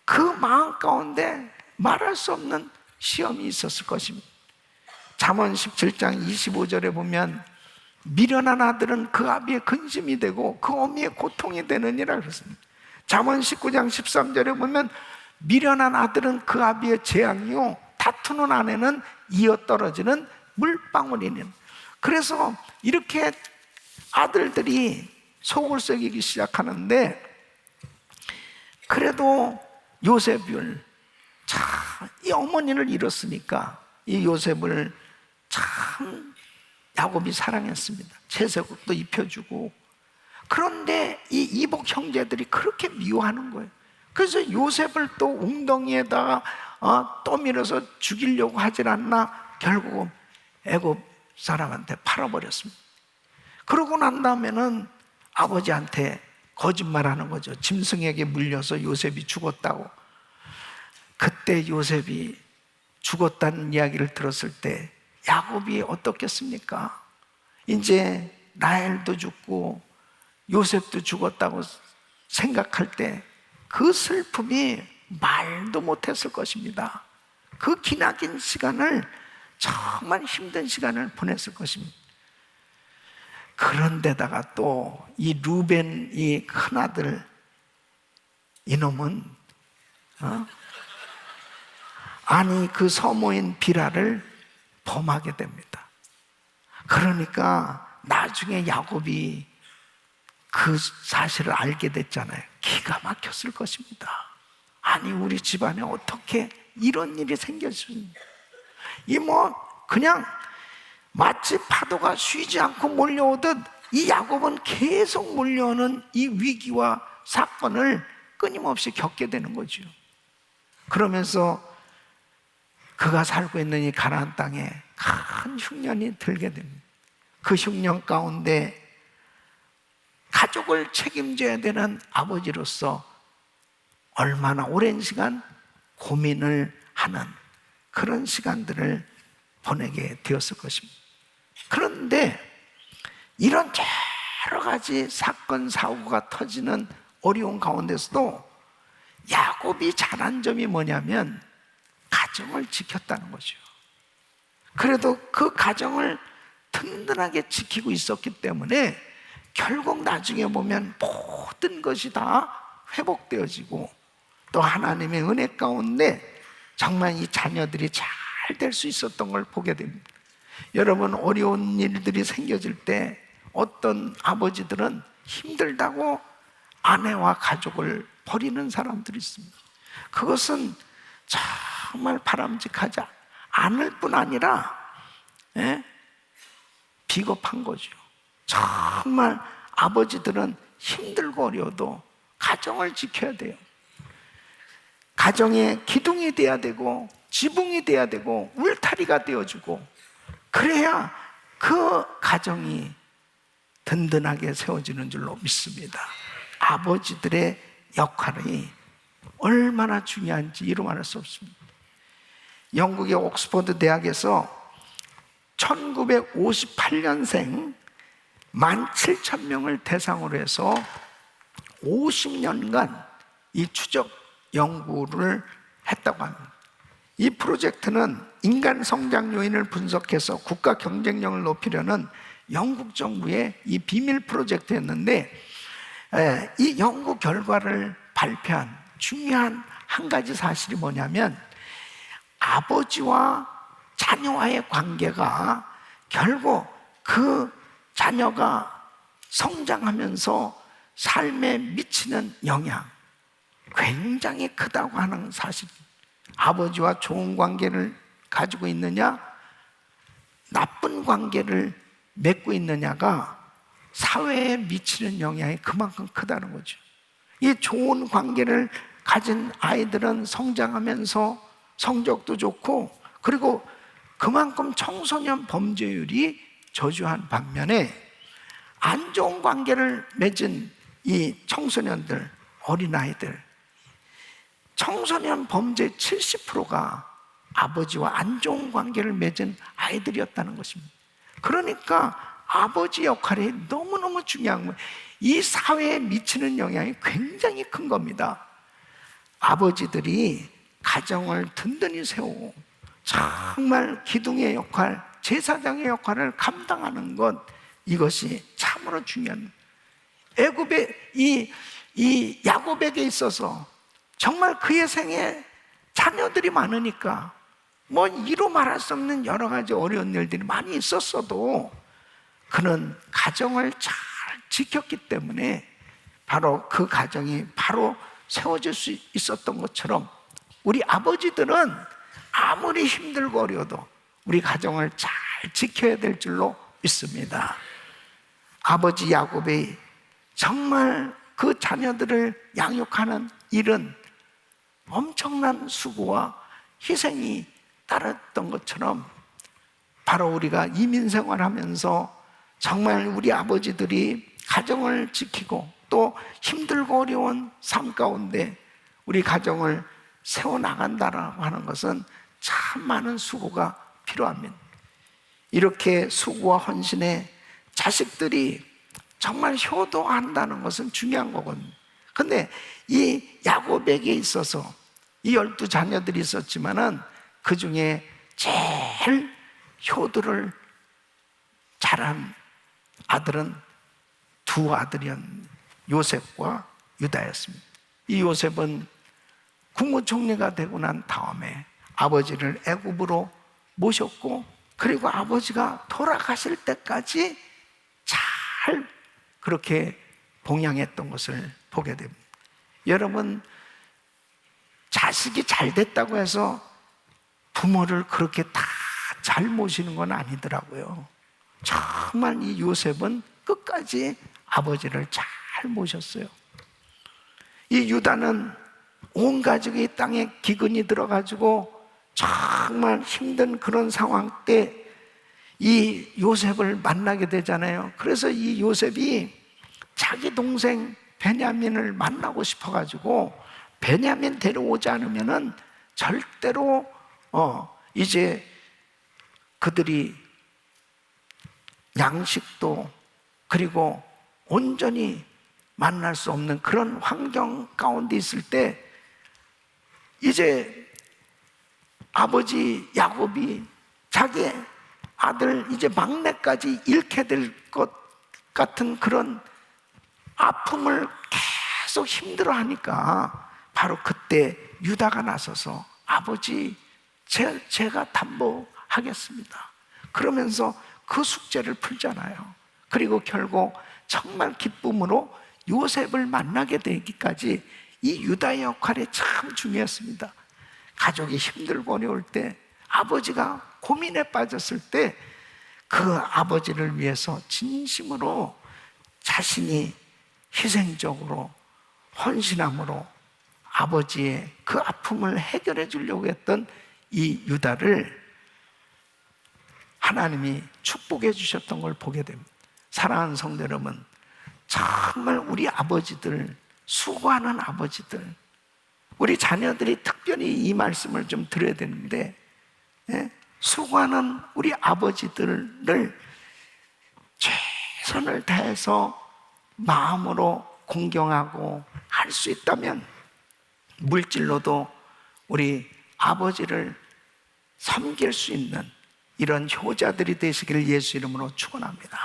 그 마음 가운데 말할 수 없는 시험이 있었을 것입니다. 잠언 17장 25절에 보면 미련한 아들은 그 아비의 근심이 되고 그 어미의 고통이 되느니라 그랬습니다. 잠언 19장 13절에 보면 미련한 아들은 그 아비의 재앙이요 다투는 아내는 이어 떨어지는 물방울이니. 그래서 이렇게 아들들이 속을 썩이기 시작하는데, 그래도 요셉을 이 어머니를 잃었으니까 이 요셉을 참 야곱이 사랑했습니다. 채색옷도 입혀주고. 그런데 이 이복 형제들이 그렇게 미워하는 거예요. 그래서 요셉을 또 웅덩이에다가 떠밀어서 죽이려고 하질 않나 결국은 애굽 사람한테 팔아버렸습니다. 그러고 난 다음에는 아버지한테 거짓말하는 거죠. 짐승에게 물려서 요셉이 죽었다고. 그때 요셉이 죽었다는 이야기를 들었을 때 야곱이 어떻겠습니까? 이제 라헬도 죽고 요셉도 죽었다고 생각할 때 그 슬픔이 말도 못했을 것입니다. 그 기나긴 시간을, 정말 힘든 시간을 보냈을 것입니다. 그런데다가 또 이 루벤 이 큰아들, 이놈은 아니 그 서모인 비라를 범하게 됩니다. 그러니까 나중에 야곱이 그 사실을 알게 됐잖아요. 기가 막혔을 것입니다. 아니 우리 집안에 어떻게 이런 일이 생겼습니까? 이 그냥 마치 파도가 쉬지 않고 몰려오듯 이 야곱은 계속 몰려오는 이 위기와 사건을 끊임없이 겪게 되는 거죠. 그러면서 그가 살고 있는 이 가나안 땅에 큰 흉년이 들게 됩니다. 그 흉년 가운데 가족을 책임져야 되는 아버지로서 얼마나 오랜 시간 고민을 하는 그런 시간들을 보내게 되었을 것입니다. 그런데 이런 여러 가지 사건 사고가 터지는 어려운 가운데서도 야곱이 잘한 점이 뭐냐면 가정을 지켰다는 거죠. 그래도 그 가정을 든든하게 지키고 있었기 때문에 결국 나중에 보면 모든 것이 다 회복되어지고 또 하나님의 은혜 가운데 정말 이 자녀들이 잘 될 수 있었던 걸 보게 됩니다. 여러분, 어려운 일들이 생겨질 때 어떤 아버지들은 힘들다고 아내와 가족을 버리는 사람들이 있습니다. 그것은 정말 바람직하지 않을 뿐 아니라 비겁한 거죠. 정말 아버지들은 힘들고 어려워도 가정을 지켜야 돼요. 가정의 기둥이 돼야 되고 지붕이 돼야 되고 울타리가 되어주고, 그래야 그 가정이 든든하게 세워지는 줄로 믿습니다. 아버지들의 역할이 얼마나 중요한지 이루 말할 수 없습니다. 영국의 옥스퍼드 대학에서 1958년생 17,000명을 대상으로 해서 50년간 이 추적 연구를 했다고 합니다. 이 프로젝트는 인간 성장 요인을 분석해서 국가 경쟁력을 높이려는 영국 정부의 이 비밀 프로젝트였는데, 이 연구 결과를 발표한 중요한 한 가지 사실이 뭐냐면, 아버지와 자녀와의 관계가 결국 그 자녀가 성장하면서 삶에 미치는 영향 굉장히 크다고 하는 사실입니다. 아버지와 좋은 관계를 가지고 있느냐, 나쁜 관계를 맺고 있느냐가 사회에 미치는 영향이 그만큼 크다는 거죠. 이 좋은 관계를 가진 아이들은 성장하면서 성적도 좋고, 그리고 그만큼 청소년 범죄율이 저주한 반면에 안 좋은 관계를 맺은 이 청소년들, 어린아이들, 청소년 범죄 70%가 아버지와 안 좋은 관계를 맺은 아이들이었다는 것입니다. 그러니까 아버지 역할이 너무너무 중요한 거예요. 이 사회에 미치는 영향이 굉장히 큰 겁니다. 아버지들이 가정을 든든히 세우고 정말 기둥의 역할, 제사장의 역할을 감당하는 것, 이것이 참으로 중요한, 애굽의 이 야곱에게 있어서 정말 그의 생에 자녀들이 많으니까 뭐 이루 말할 수 없는 여러 가지 어려운 일들이 많이 있었어도 그는 가정을 잘 지켰기 때문에 바로 그 가정이 바로 세워질 수 있었던 것처럼, 우리 아버지들은 아무리 힘들고 어려워도 우리 가정을 잘 지켜야 될 줄로 믿습니다. 아버지 야곱이 정말 그 자녀들을 양육하는 일은 엄청난 수고와 희생이 따랐던 것처럼, 바로 우리가 이민 생활하면서 정말 우리 아버지들이 가정을 지키고 또 힘들고 어려운 삶 가운데 우리 가정을 세워나간다라고 하는 것은 참 많은 수고가 필요합니다. 이렇게 수고와 헌신에 자식들이 정말 효도한다는 것은 중요한 거거든요. 근데 이 야곱에게 있어서 이 12자녀들이 있었지만은 그 중에 제일 효도를 잘한 아들은 두 아들이었는데 요셉과 유다였습니다. 이 요셉은 국무총리가 되고 난 다음에 아버지를 애굽으로 모셨고, 그리고 아버지가 돌아가실 때까지 잘 그렇게 봉양했던 것을 보게 됩니다. 여러분, 자식이 잘 됐다고 해서 부모를 그렇게 다 잘 모시는 건 아니더라고요. 정말 이 요셉은 끝까지 아버지를 잘 모셨어요. 이 유다는 온 가족이 땅에 기근이 들어가지고 정말 힘든 그런 상황 때 이 요셉을 만나게 되잖아요. 그래서 이 요셉이 자기 동생 베냐민을 만나고 싶어가지고 베냐민 데려오지 않으면은 절대로 이제 그들이 양식도 그리고 온전히 만날 수 없는 그런 환경 가운데 있을 때 이제 아버지 야곱이 자기 아들 이제 막내까지 잃게 될 것 같은 그런 아픔을 계속 힘들어하니까 바로 그때 유다가 나서서 아버지 제가 담보하겠습니다 그러면서 그 숙제를 풀잖아요. 그리고 결국 정말 기쁨으로 요셉을 만나게 되기까지 이 유다의 역할이 참 중요했습니다. 가족이 힘들고 어려울 때, 아버지가 고민에 빠졌을 때 그 아버지를 위해서 진심으로 자신이 희생적으로 헌신함으로 아버지의 그 아픔을 해결해 주려고 했던 이 유다를 하나님이 축복해 주셨던 걸 보게 됩니다. 사랑하는 성도 여러분, 정말 우리 아버지들, 수고하는 아버지들, 우리 자녀들이 특별히 이 말씀을 좀 드려야 되는데, 수고하는 우리 아버지들을 최선을 다해서 마음으로 공경하고 할 수 있다면 물질로도 우리 아버지를 섬길 수 있는 이런 효자들이 되시기를 예수 이름으로 축원합니다.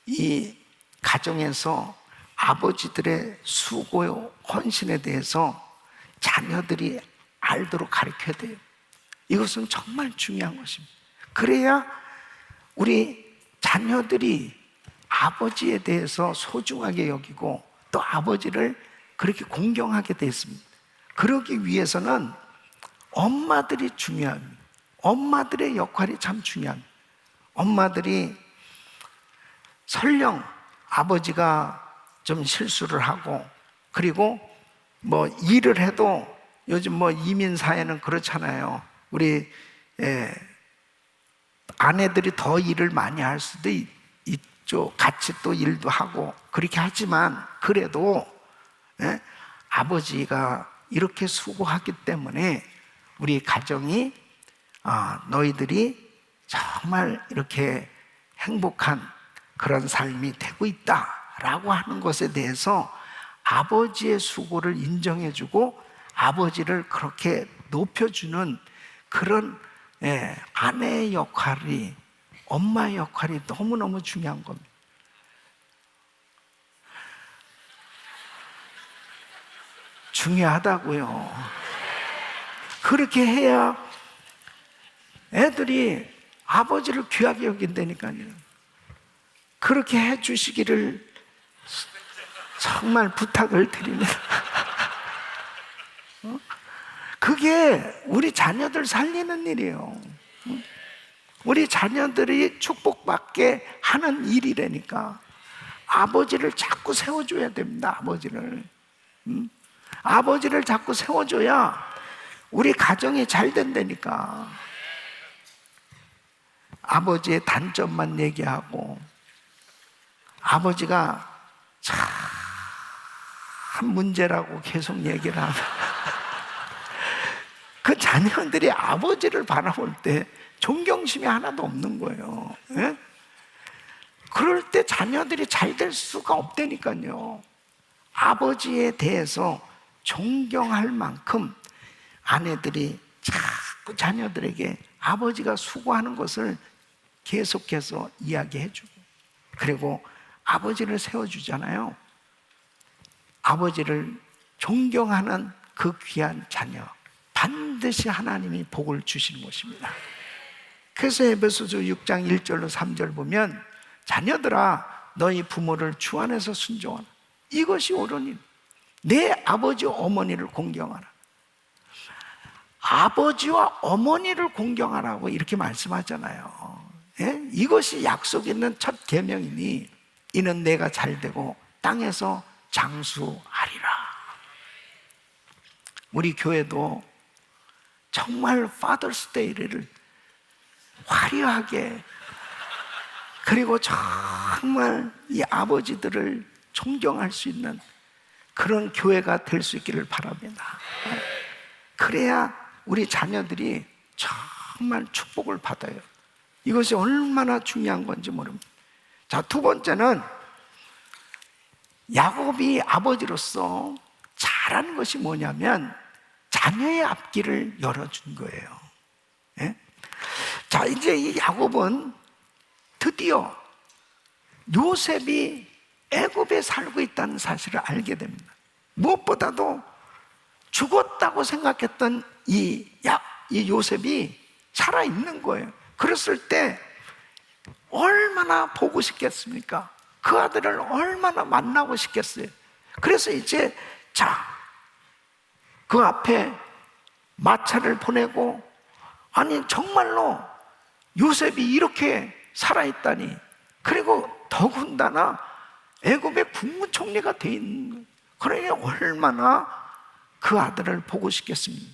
이 가정에서 아버지들의 수고, 헌신에 대해서 자녀들이 알도록 가르쳐야 돼요. 이것은 정말 중요한 것입니다. 그래야 우리 자녀들이 아버지에 대해서 소중하게 여기고 또 아버지를 그렇게 공경하게 됐습니다. 그러기 위해서는 엄마들이 중요합니다. 엄마들의 역할이 참 중요합니다. 엄마들이 설령 아버지가 좀 실수를 하고 그리고 뭐 일을 해도 요즘 뭐 이민 사회는 그렇잖아요. 우리 아내들이 더 일을 많이 할 수도 있죠. 같이 또 일도 하고 그렇게 하지만 그래도 아버지가 이렇게 수고하기 때문에 우리 가정이 너희들이 정말 이렇게 행복한 그런 삶이 되고 있다라고 하는 것에 대해서 아버지의 수고를 인정해주고 아버지를 그렇게 높여주는 그런 아내의 역할이, 엄마의 역할이 너무너무 중요한 겁니다. 중요하다고요. 그렇게 해야 애들이 아버지를 귀하게 여긴다니까요. 그렇게 해 주시기를 정말 부탁을 드립니다. 그게 우리 자녀들 살리는 일이에요. 우리 자녀들이 축복받게 하는 일이라니까. 아버지를 자꾸 세워줘야 됩니다. 아버지를 자꾸 세워줘야 우리 가정이 잘 된다니까. 아버지의 단점만 얘기하고 아버지가 참 문제라고 계속 얘기를 하면 그 자녀들이 아버지를 바라볼 때 존경심이 하나도 없는 거예요. 예? 그럴 때 자녀들이 잘 될 수가 없다니까요. 아버지에 대해서 존경할 만큼 아내들이 자꾸 자녀들에게 아버지가 수고하는 것을 계속해서 이야기해주고, 그리고 아버지를 세워주잖아요. 아버지를 존경하는 그 귀한 자녀, 반드시 하나님이 복을 주시는 것입니다. 그래서 에베소서 6장 1절로 3절 보면 자녀들아 너희 부모를 주 안에서 순종하라. 이것이 옳으니 내 아버지 어머니를 공경하라. 아버지와 어머니를 공경하라고 이렇게 말씀하잖아요. 예? 이것이 약속 있는 첫 계명이니 이는 내가 잘되고 땅에서 장수하리라. 우리 교회도 정말 파더스 데이를 화려하게, 그리고 정말 이 아버지들을 존경할 수 있는 그런 교회가 될 수 있기를 바랍니다. 그래야 우리 자녀들이 정말 축복을 받아요. 이것이 얼마나 중요한 건지 모릅니다. 자, 두 번째는 야곱이 아버지로서 잘한 것이 뭐냐면 자녀의 앞길을 열어준 거예요. 예? 자, 이제 이 야곱은 드디어 요셉이 애굽에 살고 있다는 사실을 알게 됩니다. 무엇보다도 죽었다고 생각했던 이 요셉이 살아있는 거예요. 그랬을 때 얼마나 보고 싶겠습니까? 그 아들을 얼마나 만나고 싶겠어요. 그래서 이제 그 앞에 마차를 보내고, 아니 정말로 요셉이 이렇게 살아있다니, 그리고 더군다나 애굽의 국무총리가 돼 있는 거예요. 그러니 얼마나 그 아들을 보고 싶겠습니까?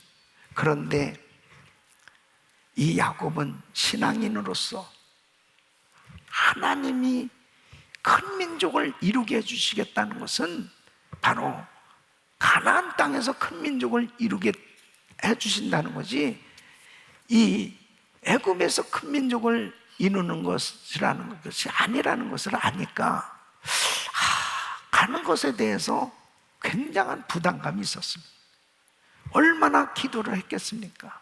그런데 이 야곱은 신앙인으로서 하나님이 큰 민족을 이루게 해주시겠다는 것은 바로 가나안 땅에서 큰 민족을 이루게 해주신다는 거지, 이 애굽에서 큰 민족을 이루는 것이라는 것이 아니라는 것을 아니까 가는 것에 대해서 굉장한 부담감이 있었습니다. 얼마나 기도를 했겠습니까?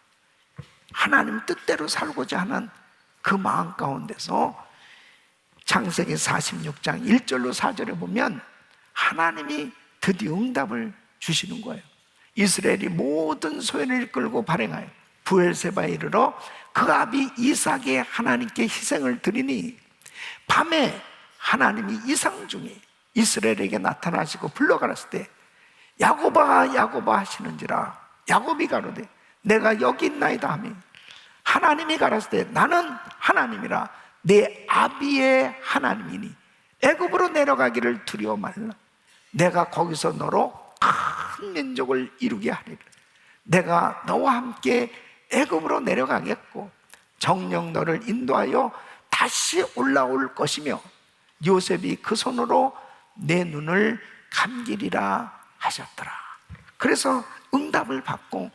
하나님 뜻대로 살고자 하는 그 마음 가운데서 창세기 46장 1절로 4절에 보면 하나님이 드디어 응답을 주시는 거예요. 이스라엘이 모든 소연을 끌고 발행하여 부엘세바에 이르러 그 아비 이삭이 하나님께 희생을 드리니 밤에 하나님이 이상 중에 이스라엘에게 나타나시고 불러가랐을 때 야곱아 야곱아 하시는지라. 야곱이 가로되 내가 여기 있나이다 하며 하나님이 가라사대 때 나는 하나님이라 내 아비의 하나님이니 애굽으로 내려가기를 두려워 말라. 내가 거기서 너로 큰 민족을 이루게 하리라. 내가 너와 함께 애굽으로 내려가겠고 정녕 너를 인도하여 다시 올라올 것이며 요셉이 그 손으로 내 눈을 감기리라 하셨더라. 그래서 응답을 받고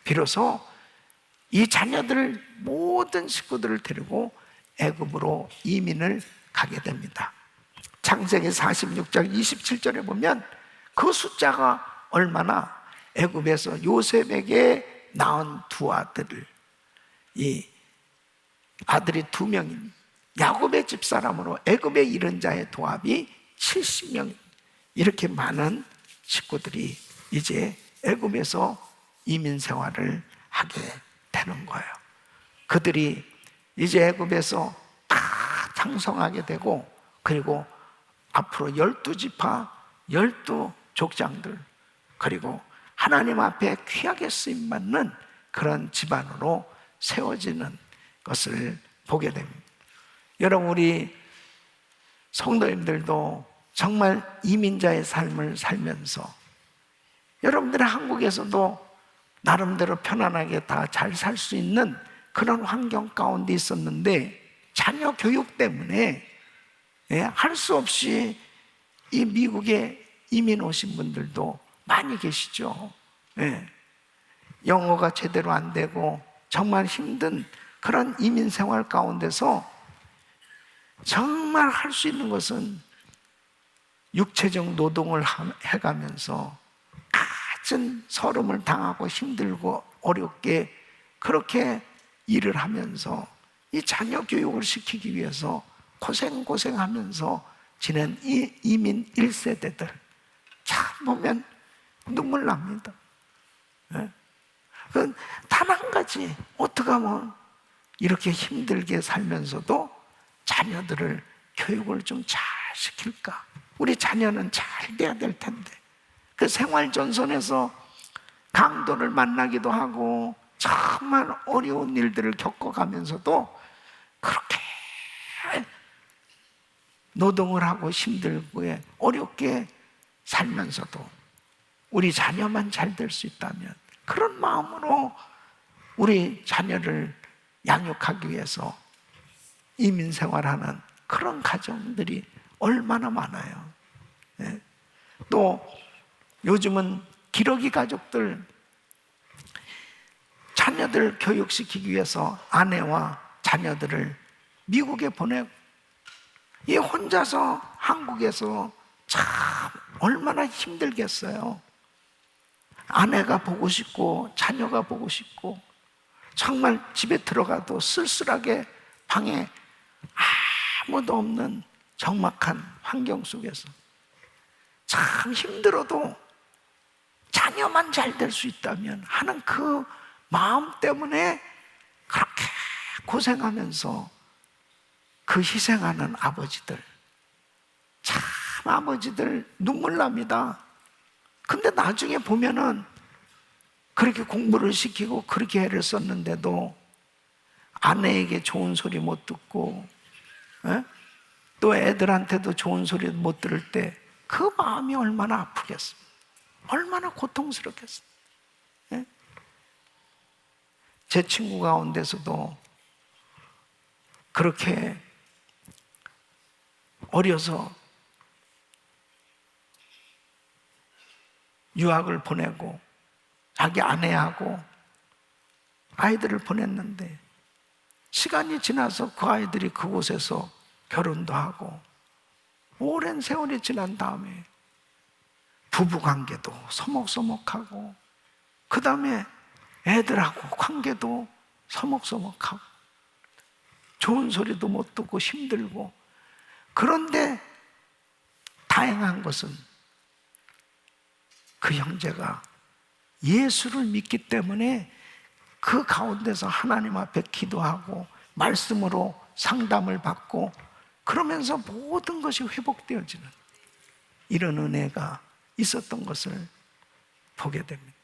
비로소 이 자녀들 모든 식구들을 데리고 애굽으로 이민을 가게 됩니다. 창세기 46장 27절에 보면 그 숫자가 얼마나, 애굽에서 요셉에게 낳은 두 아들을, 이 아들이 2명인 야곱의 집사람으로 애굽에 이른 자의 도합이 70명, 이렇게 많은 식구들이 이제 애굽에서 이민 생활을 하게 되는 거예요. 그들이 이제 애굽에서 다 장성하게 되고, 그리고 앞으로 12지파 12족장들, 그리고 하나님 앞에 귀하게 쓰임받는 그런 집안으로 세워지는 것을 보게 됩니다. 여러분, 우리 성도님들도 정말 이민자의 삶을 살면서 여러분들의 한국에서도 나름대로 편안하게 다 잘 살 수 있는 그런 환경 가운데 있었는데, 자녀 교육 때문에 할 수 없이 이 미국에 이민 오신 분들도 많이 계시죠. 영어가 제대로 안 되고 정말 힘든 그런 이민 생활 가운데서 정말 할 수 있는 것은 육체적 노동을 해가면서 갖은 서름을 당하고 힘들고 어렵게 그렇게 일을 하면서 이 자녀 교육을 시키기 위해서 고생하면서 지낸 이 이민 1세대들 참 보면 눈물 납니다. 단 한 가지, 어떻게 하면 이렇게 힘들게 살면서도 자녀들을 교육을 좀 잘 시킬까? 우리 자녀는 잘 돼야 될 텐데, 그 생활전선에서 강도를 만나기도 하고 정말 어려운 일들을 겪어가면서도 그렇게 노동을 하고 힘들고 어렵게 살면서도 우리 자녀만 잘 될 수 있다면, 그런 마음으로 우리 자녀를 양육하기 위해서 이민 생활하는 그런 가정들이 얼마나 많아요. 또 요즘은 기러기 가족들, 자녀들 교육시키기 위해서 아내와 자녀들을 미국에 보내고, 이 혼자서 한국에서 참 얼마나 힘들겠어요. 아내가 보고 싶고 자녀가 보고 싶고, 정말 집에 들어가도 쓸쓸하게 방에 아무도 없는 적막한 환경 속에서 참 힘들어도 자녀만 잘 될 수 있다면 하는 그 마음 때문에 그렇게 고생하면서 그 희생하는 아버지들, 참 아버지들 눈물 납니다. 근데 나중에 보면은 그렇게 공부를 시키고 그렇게 애를 썼는데도 아내에게 좋은 소리 못 듣고 또 애들한테도 좋은 소리 못 들을 때 그 마음이 얼마나 아프겠습니까? 얼마나 고통스럽겠습니까? 제 친구 가운데서도 그렇게 어려서 유학을 보내고 자기 아내하고 아이들을 보냈는데, 시간이 지나서 그 아이들이 그곳에서 결혼도 하고 오랜 세월이 지난 다음에 부부관계도 서먹서먹하고, 그 다음에 애들하고 관계도 서먹서먹하고, 좋은 소리도 못 듣고 힘들고. 그런데 다행한 것은 그 형제가 예수를 믿기 때문에 그 가운데서 하나님 앞에 기도하고 말씀으로 상담을 받고, 그러면서 모든 것이 회복되어지는 이런 은혜가 있었던 것을 보게 됩니다.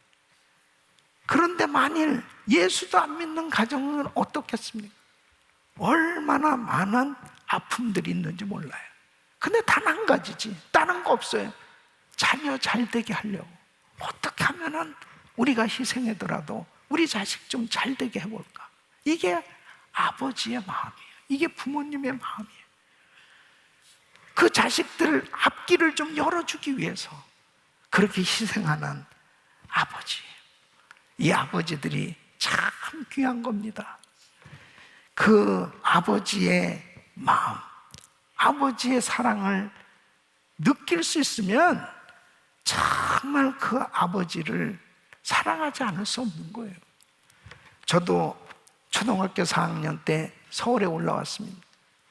그런데 만일 예수도 안 믿는 가정은 어떻겠습니까? 얼마나 많은 아픔들이 있는지 몰라요. 근데 단 한 가지지, 다른 거 없어요. 자녀 잘 되게 하려고 어떻게 하면은 우리가 희생하더라도 우리 자식 좀 잘 되게 해볼까? 이게 아버지의 마음이에요. 이게 부모님의 마음이에요. 그 자식들 앞길을 좀 열어주기 위해서 그렇게 희생하는 아버지. 이 아버지들이 참 귀한 겁니다. 그 아버지의 마음, 아버지의 사랑을 느낄 수 있으면 정말 그 아버지를 사랑하지 않을 수 없는 거예요. 저도 초등학교 4학년 때 서울에 올라왔습니다.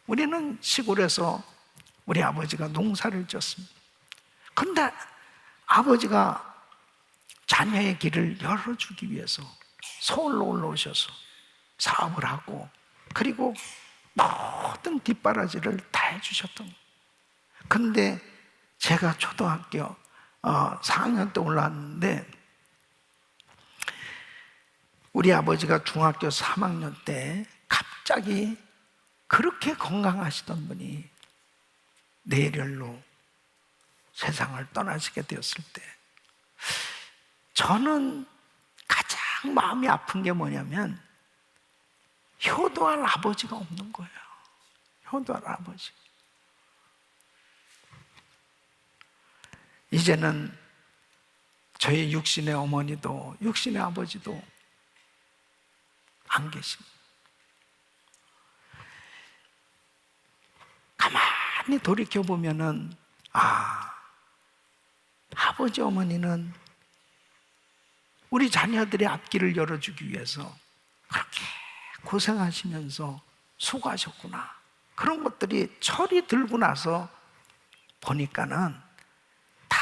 우리는 시골에서 우리 아버지가 농사를 지었습니다. 그런데 아버지가 자녀의 길을 열어주기 위해서 서울로 올라오셔서 사업을 하고 그리고 모든 뒷바라지를 다 해주셨던 거예요. 근데 제가 초등학교 4학년 때 올라왔는데 우리 아버지가 중학교 3학년 때 갑자기 그렇게 건강하시던 분이 뇌혈로 세상을 떠나시게 되었을 때 저는 가장 마음이 아픈 게 뭐냐면 효도할 아버지가 없는 거예요. 효도할 아버지. 이제는 저희 육신의 어머니도 육신의 아버지도 안 계십니다. 가만히 돌이켜보면은 아버지 어머니는 우리 자녀들의 앞길을 열어주기 위해서 그렇게 고생하시면서 수고하셨구나. 그런 것들이 철이 들고 나서 보니까는 다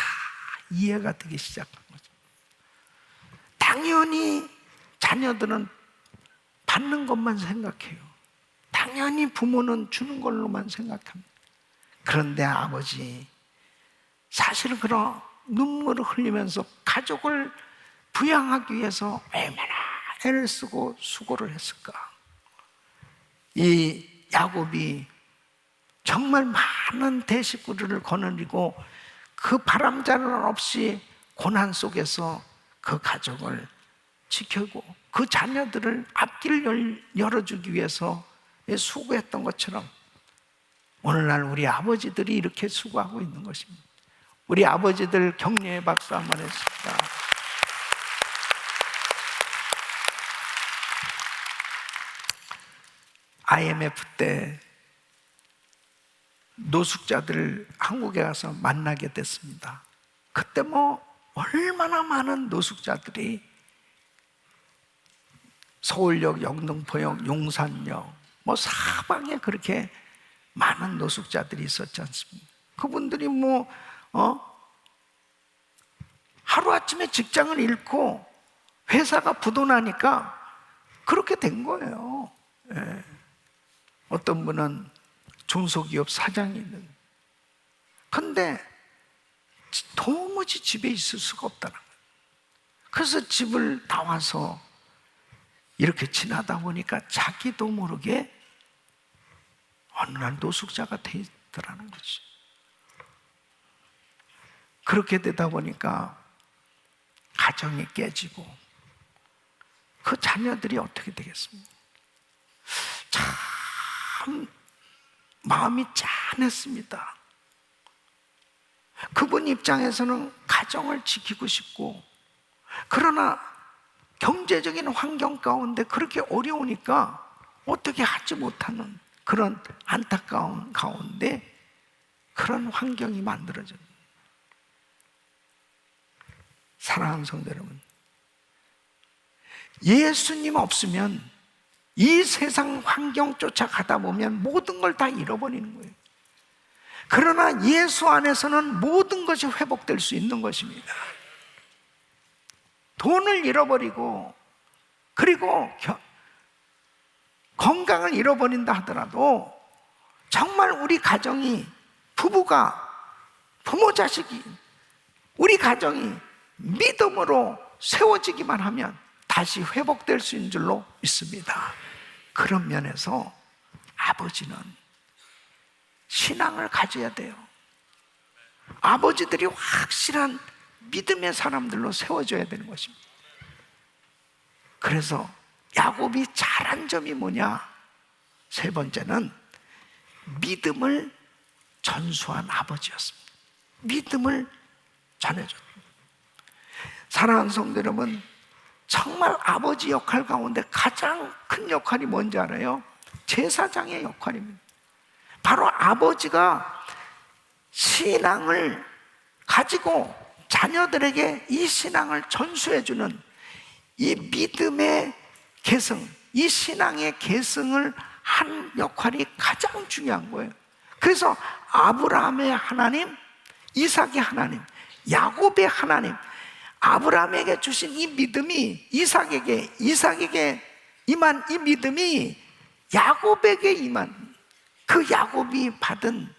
이해가 되기 시작한 거죠. 당연히 자녀들은 받는 것만 생각해요. 당연히 부모는 주는 걸로만 생각합니다. 그런데 아버지, 사실은 그런 눈물을 흘리면서 가족을 부양하기 위해서 얼마나 애를 쓰고 수고를 했을까. 이 야곱이 정말 많은 대식구들을 거느리고 그 바람자는 없이 고난 속에서 그 가족을 지키고 그 자녀들을 앞길을 열어주기 위해서 수고했던 것처럼 오늘날 우리 아버지들이 이렇게 수고하고 있는 것입니다. 우리 아버지들 격려의 박수 한번 했습니다. IMF 때 노숙자들 한국에 가서 만나게 됐습니다. 그때 얼마나 많은 노숙자들이 서울역, 영등포역, 용산역 사방에 그렇게 많은 노숙자들이 있었지 않습니까? 그분들이 하루아침에 직장을 잃고 회사가 부도나니까 그렇게 된 거예요. 예. 어떤 분은 중소기업 사장이 있는. 근데 도무지 집에 있을 수가 없다는 거예요. 그래서 집을 나와서 이렇게 지나다 보니까 자기도 모르게 어느 날 노숙자가 돼 있더라는 거지. 그렇게 되다 보니까 가정이 깨지고 그 자녀들이 어떻게 되겠습니까? 참 마음이 짠했습니다. 그분 입장에서는 가정을 지키고 싶고, 그러나 경제적인 환경 가운데 그렇게 어려우니까 어떻게 하지 못하는 그런 안타까운 가운데 그런 환경이 만들어져요. 사랑하는 성도 여러분, 예수님 없으면 이 세상 환경 쫓아가다 보면 모든 걸 다 잃어버리는 거예요. 그러나 예수 안에서는 모든 것이 회복될 수 있는 것입니다. 돈을 잃어버리고 그리고 건강을 잃어버린다 하더라도 정말 우리 가정이, 부부가, 부모 자식이, 우리 가정이 믿음으로 세워지기만 하면 다시 회복될 수 있는 줄로 믿습니다. 그런 면에서 아버지는 신앙을 가져야 돼요. 아버지들이 확실한 믿음의 사람들로 세워져야 되는 것입니다. 그래서 야곱이 잘한 점이 뭐냐? 세 번째는 믿음을 전수한 아버지였습니다. 믿음을 전해줬습니다. 사랑하는 성도 여러분, 정말 아버지 역할 가운데 가장 큰 역할이 뭔지 알아요? 제사장의 역할입니다. 바로 아버지가 신앙을 가지고 자녀들에게 이 신앙을 전수해주는 이 믿음의 계승, 이 신앙의 계승을 한 역할이 가장 중요한 거예요. 그래서 아브라함의 하나님, 이삭의 하나님, 야곱의 하나님, 아브라함에게 주신 이 믿음이 이삭에게 임한 이 믿음이 야곱에게 임한, 그 야곱이 받은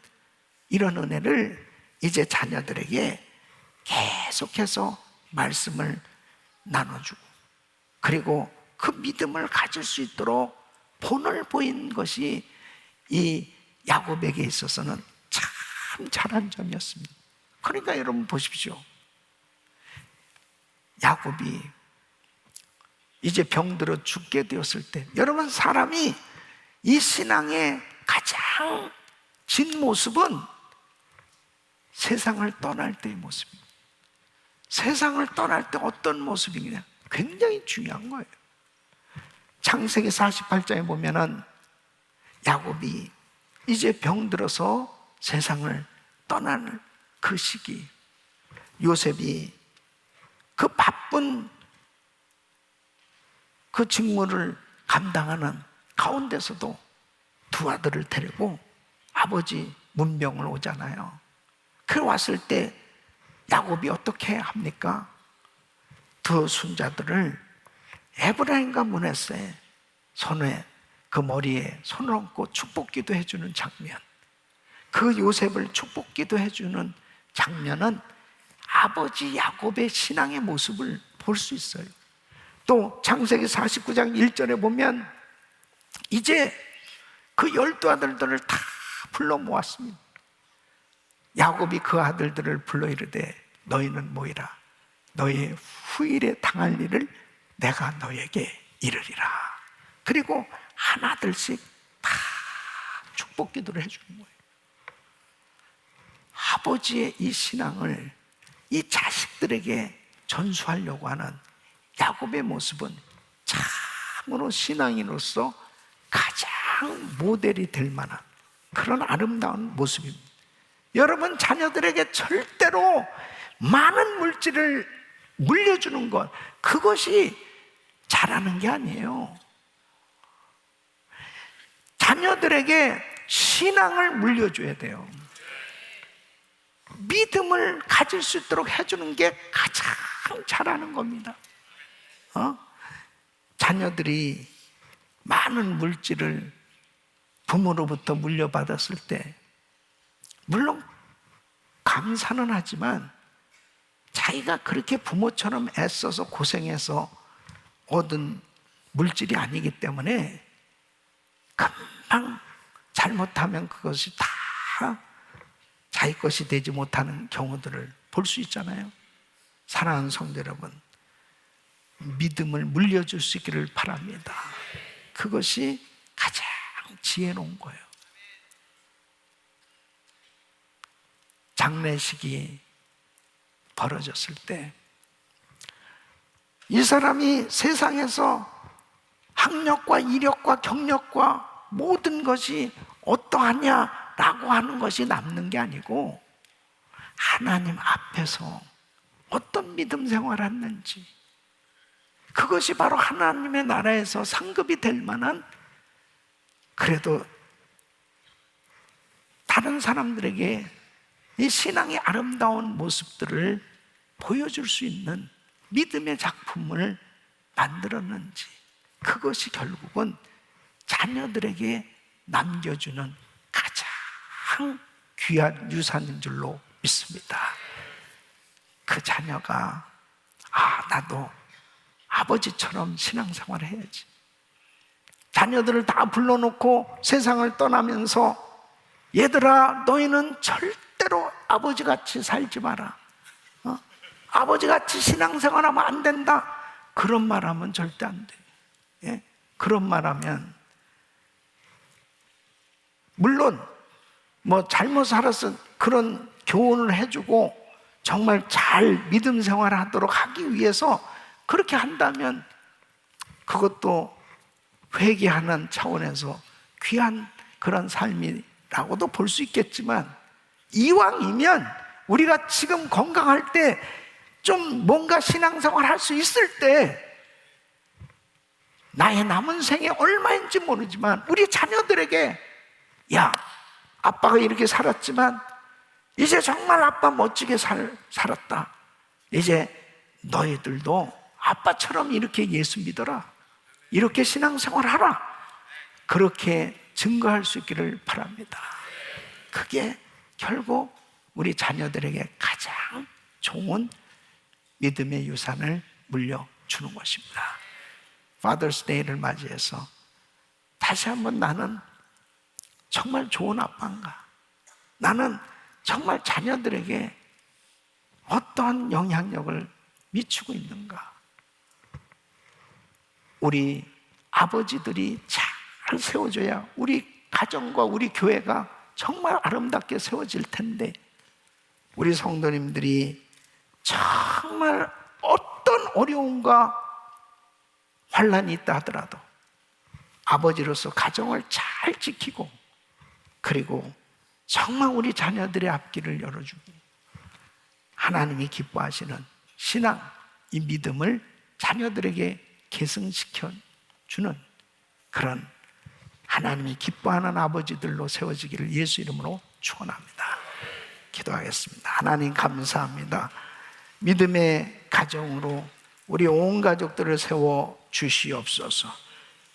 이런 은혜를 이제 자녀들에게 계속해서 말씀을 나눠주고, 그리고 그 믿음을 가질 수 있도록 본을 보인 것이 이 야곱에게 있어서는 참 잘한 점이었습니다. 그러니까 여러분 보십시오. 야곱이 이제 병들어 죽게 되었을 때, 여러분, 사람이 이 신앙의 가장 진 모습은 세상을 떠날 때의 모습입니다. 세상을 떠날 때 어떤 모습이냐, 굉장히 중요한 거예요. 창세기 48장에 보면은 야곱이 이제 병들어서 세상을 떠나는 그 시기, 요셉이 그 바쁜 그 직무를 감당하는 가운데서도 두 아들을 데리고 아버지 문병을 오잖아요. 그 왔을 때 야곱이 어떻게 합니까? 두 손자들을 에브라임과 므낫세 손에, 그 머리에 손을 얹고 축복기도 해주는 장면, 그 요셉을 축복기도 해주는 장면은 아버지 야곱의 신앙의 모습을 볼 수 있어요. 또 창세기 49장 1절에 보면 이제 그 12아들들을 다 불러 모았습니다. 야곱이 그 아들들을 불러 이르되 너희는 모이라. 너희의 후일에 당할 일을 내가 너희에게 이르리라. 그리고 하나둘씩 다 축복 기도를 해주는 거예요. 아버지의 이 신앙을 이 자식들에게 전수하려고 하는 야곱의 모습은 참으로 신앙인으로서 가장 모델이 될 만한 그런 아름다운 모습입니다. 여러분, 자녀들에게 절대로 많은 물질을 물려주는 것, 그것이 잘하는 게 아니에요. 자녀들에게 신앙을 물려줘야 돼요. 믿음을 가질 수 있도록 해주는 게 가장 잘하는 겁니다. 자녀들이 많은 물질을 부모로부터 물려받았을 때 물론 감사는 하지만 자기가 그렇게 부모처럼 애써서 고생해서 얻은 물질이 아니기 때문에 금방 잘못하면 그것이 다 자기 것이 되지 못하는 경우들을 볼 수 있잖아요. 사랑하는 성도 여러분, 믿음을 물려줄 수 있기를 바랍니다. 그것이 가장 지혜로운 거예요. 장례식이 벌어졌을 때 이 사람이 세상에서 학력과 이력과 경력과 모든 것이 어떠하냐라고 하는 것이 남는 게 아니고 하나님 앞에서 어떤 믿음 생활을 했는지, 그것이 바로 하나님의 나라에서 상급이 될 만한, 그래도 다른 사람들에게 이 신앙의 아름다운 모습들을 보여줄 수 있는 믿음의 작품을 만들었는지, 그것이 결국은 자녀들에게 남겨주는 가장 귀한 유산인 줄로 믿습니다. 그 자녀가 나도 아버지처럼 신앙생활을 해야지. 자녀들을 다 불러놓고 세상을 떠나면서 얘들아, 너희는 절대로 아버지같이 살지 마라. 아버지같이 신앙생활하면 안 된다. 그런 말하면 절대 안 돼. 예? 그런 말하면 물론 뭐 잘못 살아서 그런 교훈을 해주고 정말 잘 믿음 생활을 하도록 하기 위해서 그렇게 한다면 그것도 회개하는 차원에서 귀한 그런 삶이라고도 볼 수 있겠지만, 이왕이면 우리가 지금 건강할 때 좀 뭔가 신앙생활 할 수 있을 때, 나의 남은 생에 얼마인지 모르지만 우리 자녀들에게, 야, 아빠가 이렇게 살았지만 이제 정말 아빠 멋지게 살았다. 이제 너희들도 아빠처럼 이렇게 예수 믿어라. 이렇게 신앙생활 하라. 그렇게 증거할 수 있기를 바랍니다. 그게 결국 우리 자녀들에게 가장 좋은 믿음의 유산을 물려주는 것입니다. Father's Day를 맞이해서 다시 한번 나는 정말 좋은 아빠인가? 나는 정말 자녀들에게 어떠한 영향력을 미치고 있는가? 우리 아버지들이 잘 세워줘야 우리 가정과 우리 교회가 정말 아름답게 세워질 텐데, 우리 성도님들이 정말 어떤 어려움과 환란이 있다 하더라도 아버지로서 가정을 잘 지키고, 그리고 정말 우리 자녀들의 앞길을 열어주고 하나님이 기뻐하시는 신앙, 이 믿음을 자녀들에게 계승시켜 주는 그런 하나님이 기뻐하는 아버지들로 세워지기를 예수 이름으로 축원합니다. 기도하겠습니다. 하나님 감사합니다. 믿음의 가정으로 우리 온 가족들을 세워 주시옵소서.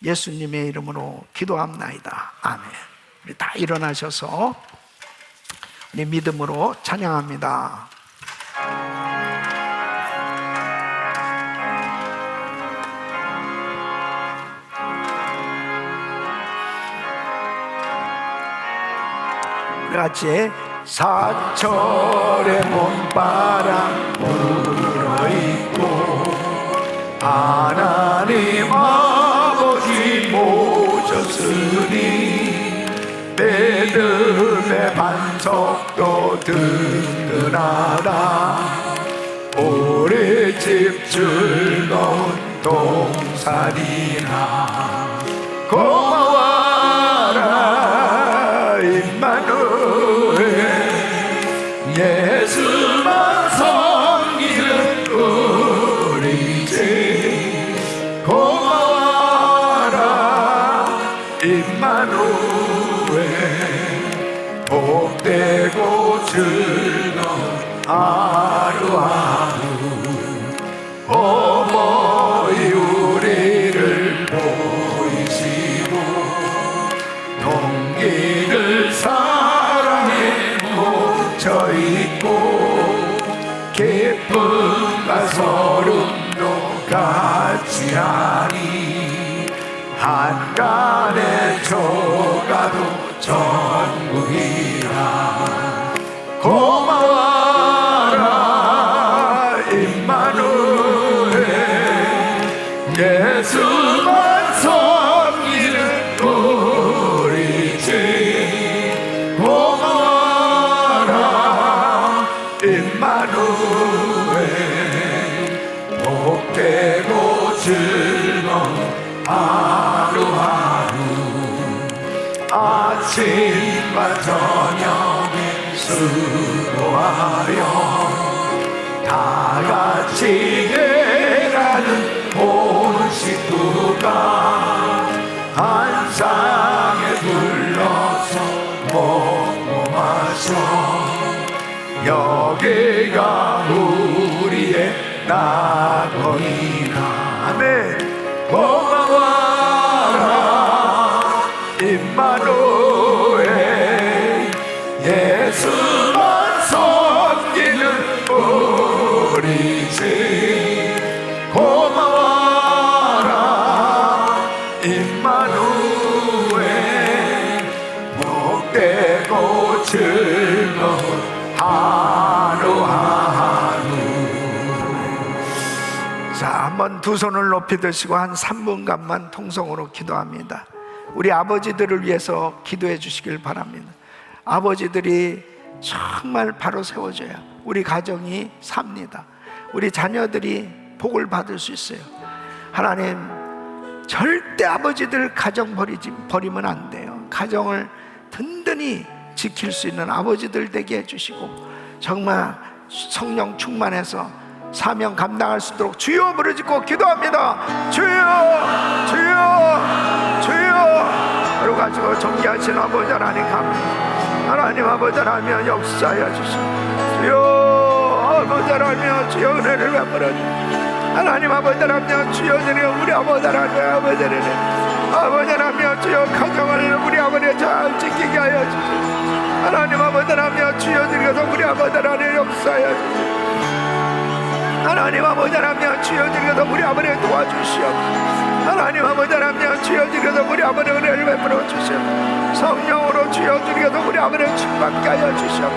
예수님의 이름으로 기도합나이다. 아멘. 우리 다 일어나셔서 우리 믿음으로 찬양합니다. 우리 같이 사철의 봄바람 불어있고 하나님 아버지 모셨으니 믿음의 반석도 든든하다. 우리 집 즐거운 동산이나 고마워라 임마누엘. 예수만 섬기는 우리 집 고마워라 임마누엘. 복되고 즐거운 하루하루 어머니 우리를 보이시고 동기를 사랑에 묻혀있고 기쁨과 소름도 같이 하니 한간의 조가도 전국이라. 고마워라 임마누엘. 예수만 섬기는 우리 집 고마워라 임마누엘. 복되고 즐거운 하루하루 아침과 저녁에 수고하여 다 같이 일하는 온 식구가 한 상에 둘러서 먹고 마셔. 여기가 우리의 낙원이나. 아멘. 고마워라 임마누엘. 예수만 섬기는 우리 집 고마워라 임마누엘. 복되고 즐거운 하루하루. 자, 한번 두 손을 높이 드시고 한 3분간만 통성으로 기도합니다. 우리 아버지들을 위해서 기도해 주시길 바랍니다. 아버지들이 정말 바로 세워져야 우리 가정이 삽니다. 우리 자녀들이 복을 받을 수 있어요. 하나님, 절대 아버지들 가정 버리면 안 돼요. 가정을 든든히 지킬 수 있는 아버지들 되게 해주시고, 정말 성령 충만해서 사명 감당할 수 있도록 주여 부르짖고 기도합니다. 주여, 주여, 주여. 그러고 가지고 존귀하신 아버지 하나님 감사합니다. 하나님 아버지 하나님 역사하여 주시고, 주여 아버지 하나님 주여 은혜를 베풀어 주시고, 하나님 아버지 하나님 주여 주여 우리 아버지 하나님 아버지 하나님 아버지 하나님 주여 가정을 우리 아버지 잘 지키게 하여 주시고, 하나님 아버지 하나님 주여 주여서 우리 아버지 하나님 역사하여 주시고, 하나님 아버지 하나님 주여 주여서 우리 아버지 도와주시옵소서. 하나님 아버지 하나님 주여 주여서 우리 아버지 은혜를 베풀어 주시옵소서. 성령으로 주여 주여서 우리 아버지 충만케 하여 주시옵소서.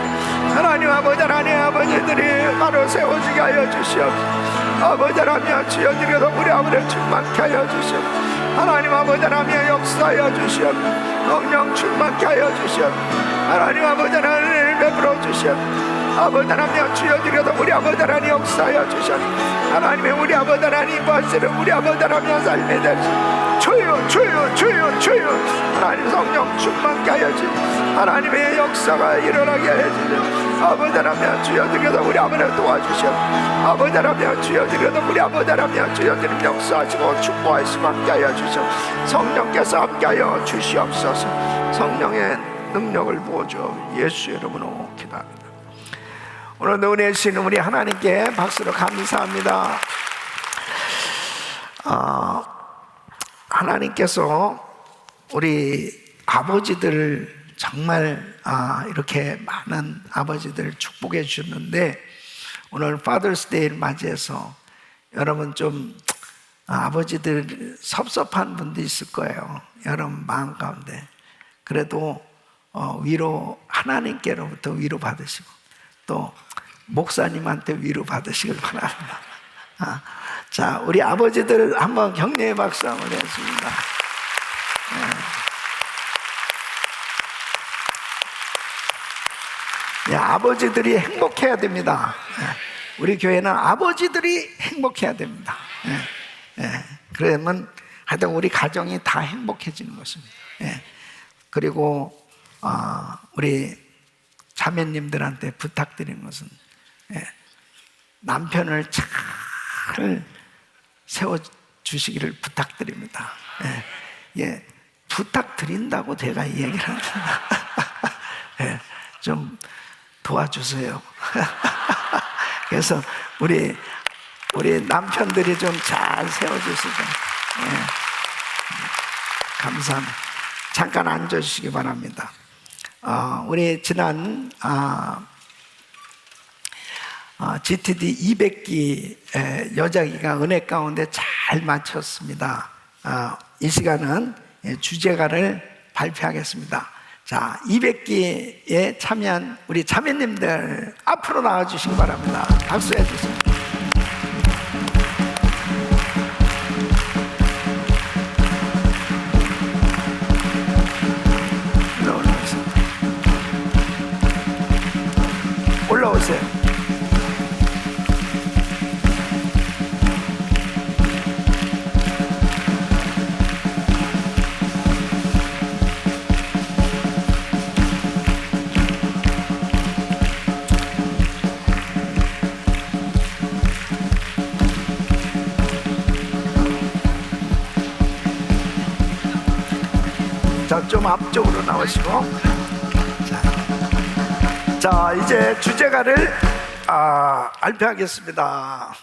하나님 아버지 하나님 아버지들이 바로 세워지게 하여 주시옵소서. 아버지 하나님 주여 주여서 우리 아버지 충만케 하여 주시옵소서. 하나님 아버지 하나님 역사하여 주시옵소서. 성령 충만케 하여 주시옵소서. 하나님 아버지 하나님 베풀어 주시옵소서. 아버지 하나님 주여 주여서 우리 아버지 하나님 역사하여 주시옵소서. 하나님의 우리 아버지 하나님 보시는 우리 아버지 하나님 삶에 대해서 주여 주여 주여 주여 하나님 성령 충만케 하여 주시옵소서. 하나님의 역사가 일어나게 하여 주시옵소서. 아버지 하나님 주여 주여서 우리 아버지를 도와주시옵소서. 아버지 하나님 주여 주여서 우리 아버지 하나님 주여 주여 역사하시고 축복하시고 함께하여 주시옵소서. 성령께서 함께하여 주시옵소서. 성령의 능력을 부어주어 예수의 이름으로 기도합니다. 오늘도 은혜 주시는 우리 하나님께 박수로 감사합니다. 하나님께서 우리 아버지들 정말 이렇게 많은 아버지들 축복해 주셨는데, 오늘 파더스 데이를 맞이해서 여러분 좀 아버지들 섭섭한 분도 있을 거예요. 여러분 마음 가운데. 그래도 위로, 하나님께로부터 위로 받으시고 또 목사님한테 위로 받으시길 바랍니다. 자, 우리 아버지들 한번 격려의 박수 한번 해주십니다. 아버지들이 행복해야 됩니다. 우리 교회는 아버지들이 행복해야 됩니다. 그러면 하여튼 우리 가정이 다 행복해지는 것입니다. 그리고 우리 자매님들한테 부탁드리는 것은 남편을 잘 세워주시기를 부탁드립니다. 부탁드린다고 제가 이 얘기를 합니다. 좀 도와주세요. 그래서 우리 남편들이 좀 잘 세워주시죠. 감사합니다. 잠깐 앉아주시기 바랍니다. 우리 지난 GTD 200기 여자기가 은혜 가운데 잘 마쳤습니다. 이 시간은 주제가를 발표하겠습니다. 자, 200기에 참여한 우리 자매님들 앞으로 나와주시기 바랍니다. 박수해 주세요. 올라오세요. 자, 좀 앞쪽으로 나오시고. 자, 이제 주제가를 발표하겠습니다.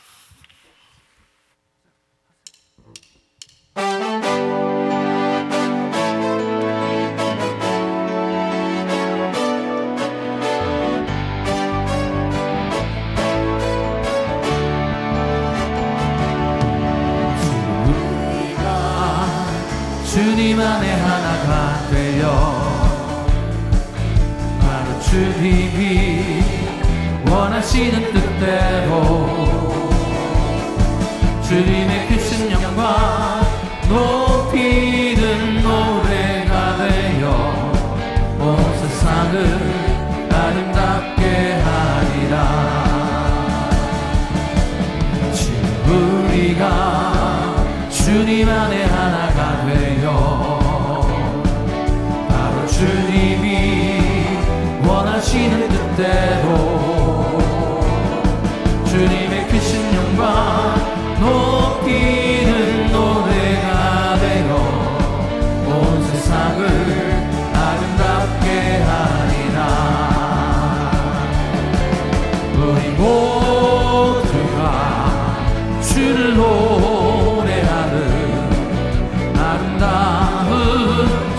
주님 안에 하나가 되어 바로 주님이 원하시는 뜻대로 주님의 크신 영광 높이는 노래 주님 안에 하나가 되어 바로 주님이 원하시는 뜻대로 주님의 크신 영광 높이는 노래가 되어 온 세상을 아름답게 하리라. 우리 모두가 주를 노래하는 아름다운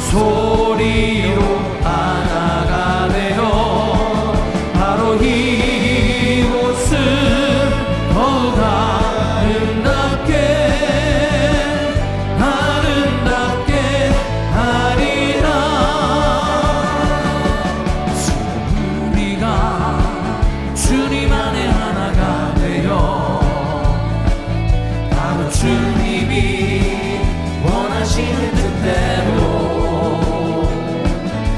소리로 하나가 되어 바로 이곳은 더욱 아름답게 하리라. 지금 우리가 주님 안에 하나가 되어 바로 주님이 원하시는 뜻대로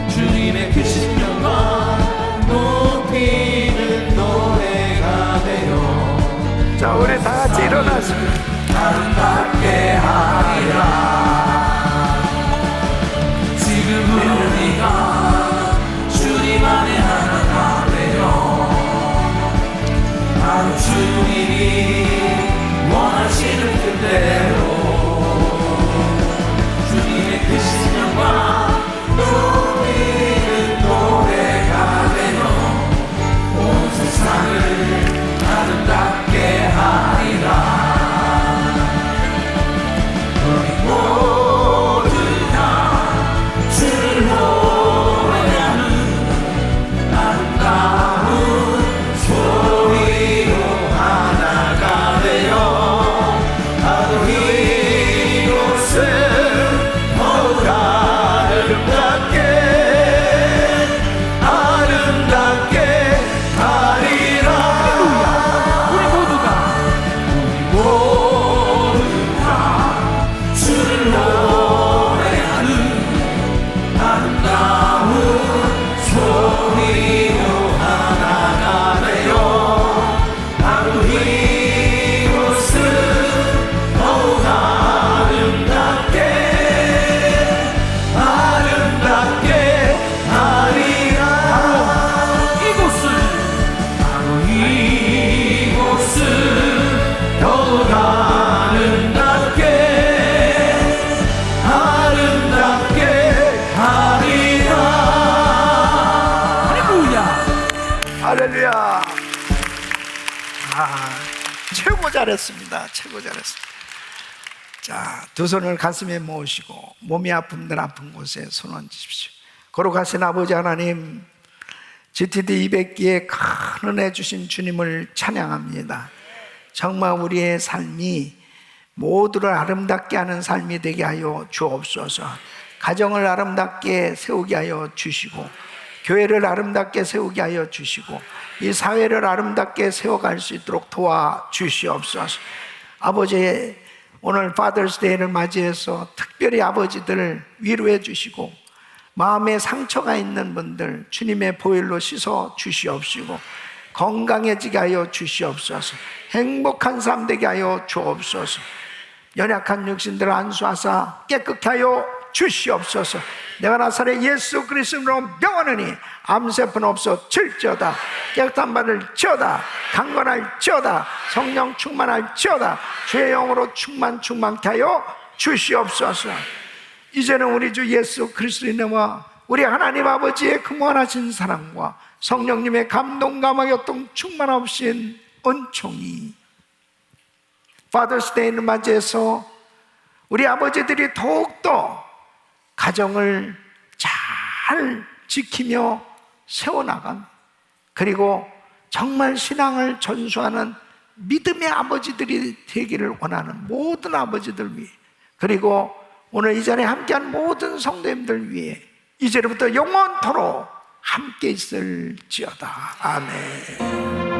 주님의 크신 영광 높이는 노래가 되어 자, 우리 다 같이 일어났습니다. 아름답게 하리라. 지금 우리가 주님 안에 하나가 되어 바로 주님이 원하시는 뜻대로 주님의 크신 영광 높이는 노래가 되어 온 세상을 아름답게 하리라. 우리 모두가 주를 노래하는 아름다운 소리로 하나가 되어 바로 이곳은 더욱 아름답게 하리라. 우리 모두가 주를 노래하는 아름다운 소리로 하나가 되어 바로 이곳은 더욱 아름답게 하리라. 바로 이곳은 더욱 아름답게 하리라. 할렐루야. 할렐루야. 최고 잘했습니다. 최고 잘했습니다. 자, 두 손을 가슴에 모으시고 몸이 아픔들 아픈 곳에 손 얹으십시오. 거룩하신 아버지 하나님, GTD 200기에 큰 은혜 주신 주님을 찬양합니다. 정말 우리의 삶이 모두를 아름답게 하는 삶이 되게 하여 주옵소서. 가정을 아름답게 세우게 하여 주시고, 교회를 아름답게 세우게 하여 주시고, 이 사회를 아름답게 세워갈 수 있도록 도와주시옵소서. 아버지, 오늘 파더스 데이를 맞이해서 특별히 아버지들을 위로해 주시고, 마음에 상처가 있는 분들 주님의 보혈로 씻어 주시옵시고, 건강해지게 하여 주시옵소서. 행복한 삶 되게 하여 주옵소서. 연약한 육신들을 안수하사 깨끗게 하여 주시옵소서. 내가 나사렛 예수 그리스도로 명하노니 암세포는 없어질지어다. 깨끗한 바를지어다. 강건할지어다. 성령 충만할지어다. 주의 영으로 충만케 하여 주시옵소서. 이제는 우리 주 예수 그리스도의 이름과 우리 하나님 아버지의 그 무한하신 사랑과 성령님의 감동 감화 교통 충만하신 은총이 파더스 데이를 맞이해서 우리 아버지들이 더욱더 가정을 잘 지키며 세워나간, 그리고 정말 신앙을 전수하는 믿음의 아버지들이 되기를 원하는 모든 아버지들 위해, 그리고 오늘 이 자리에 함께한 모든 성도님들 위해 이제부터 영원토록 함께 있을지어다. 아멘.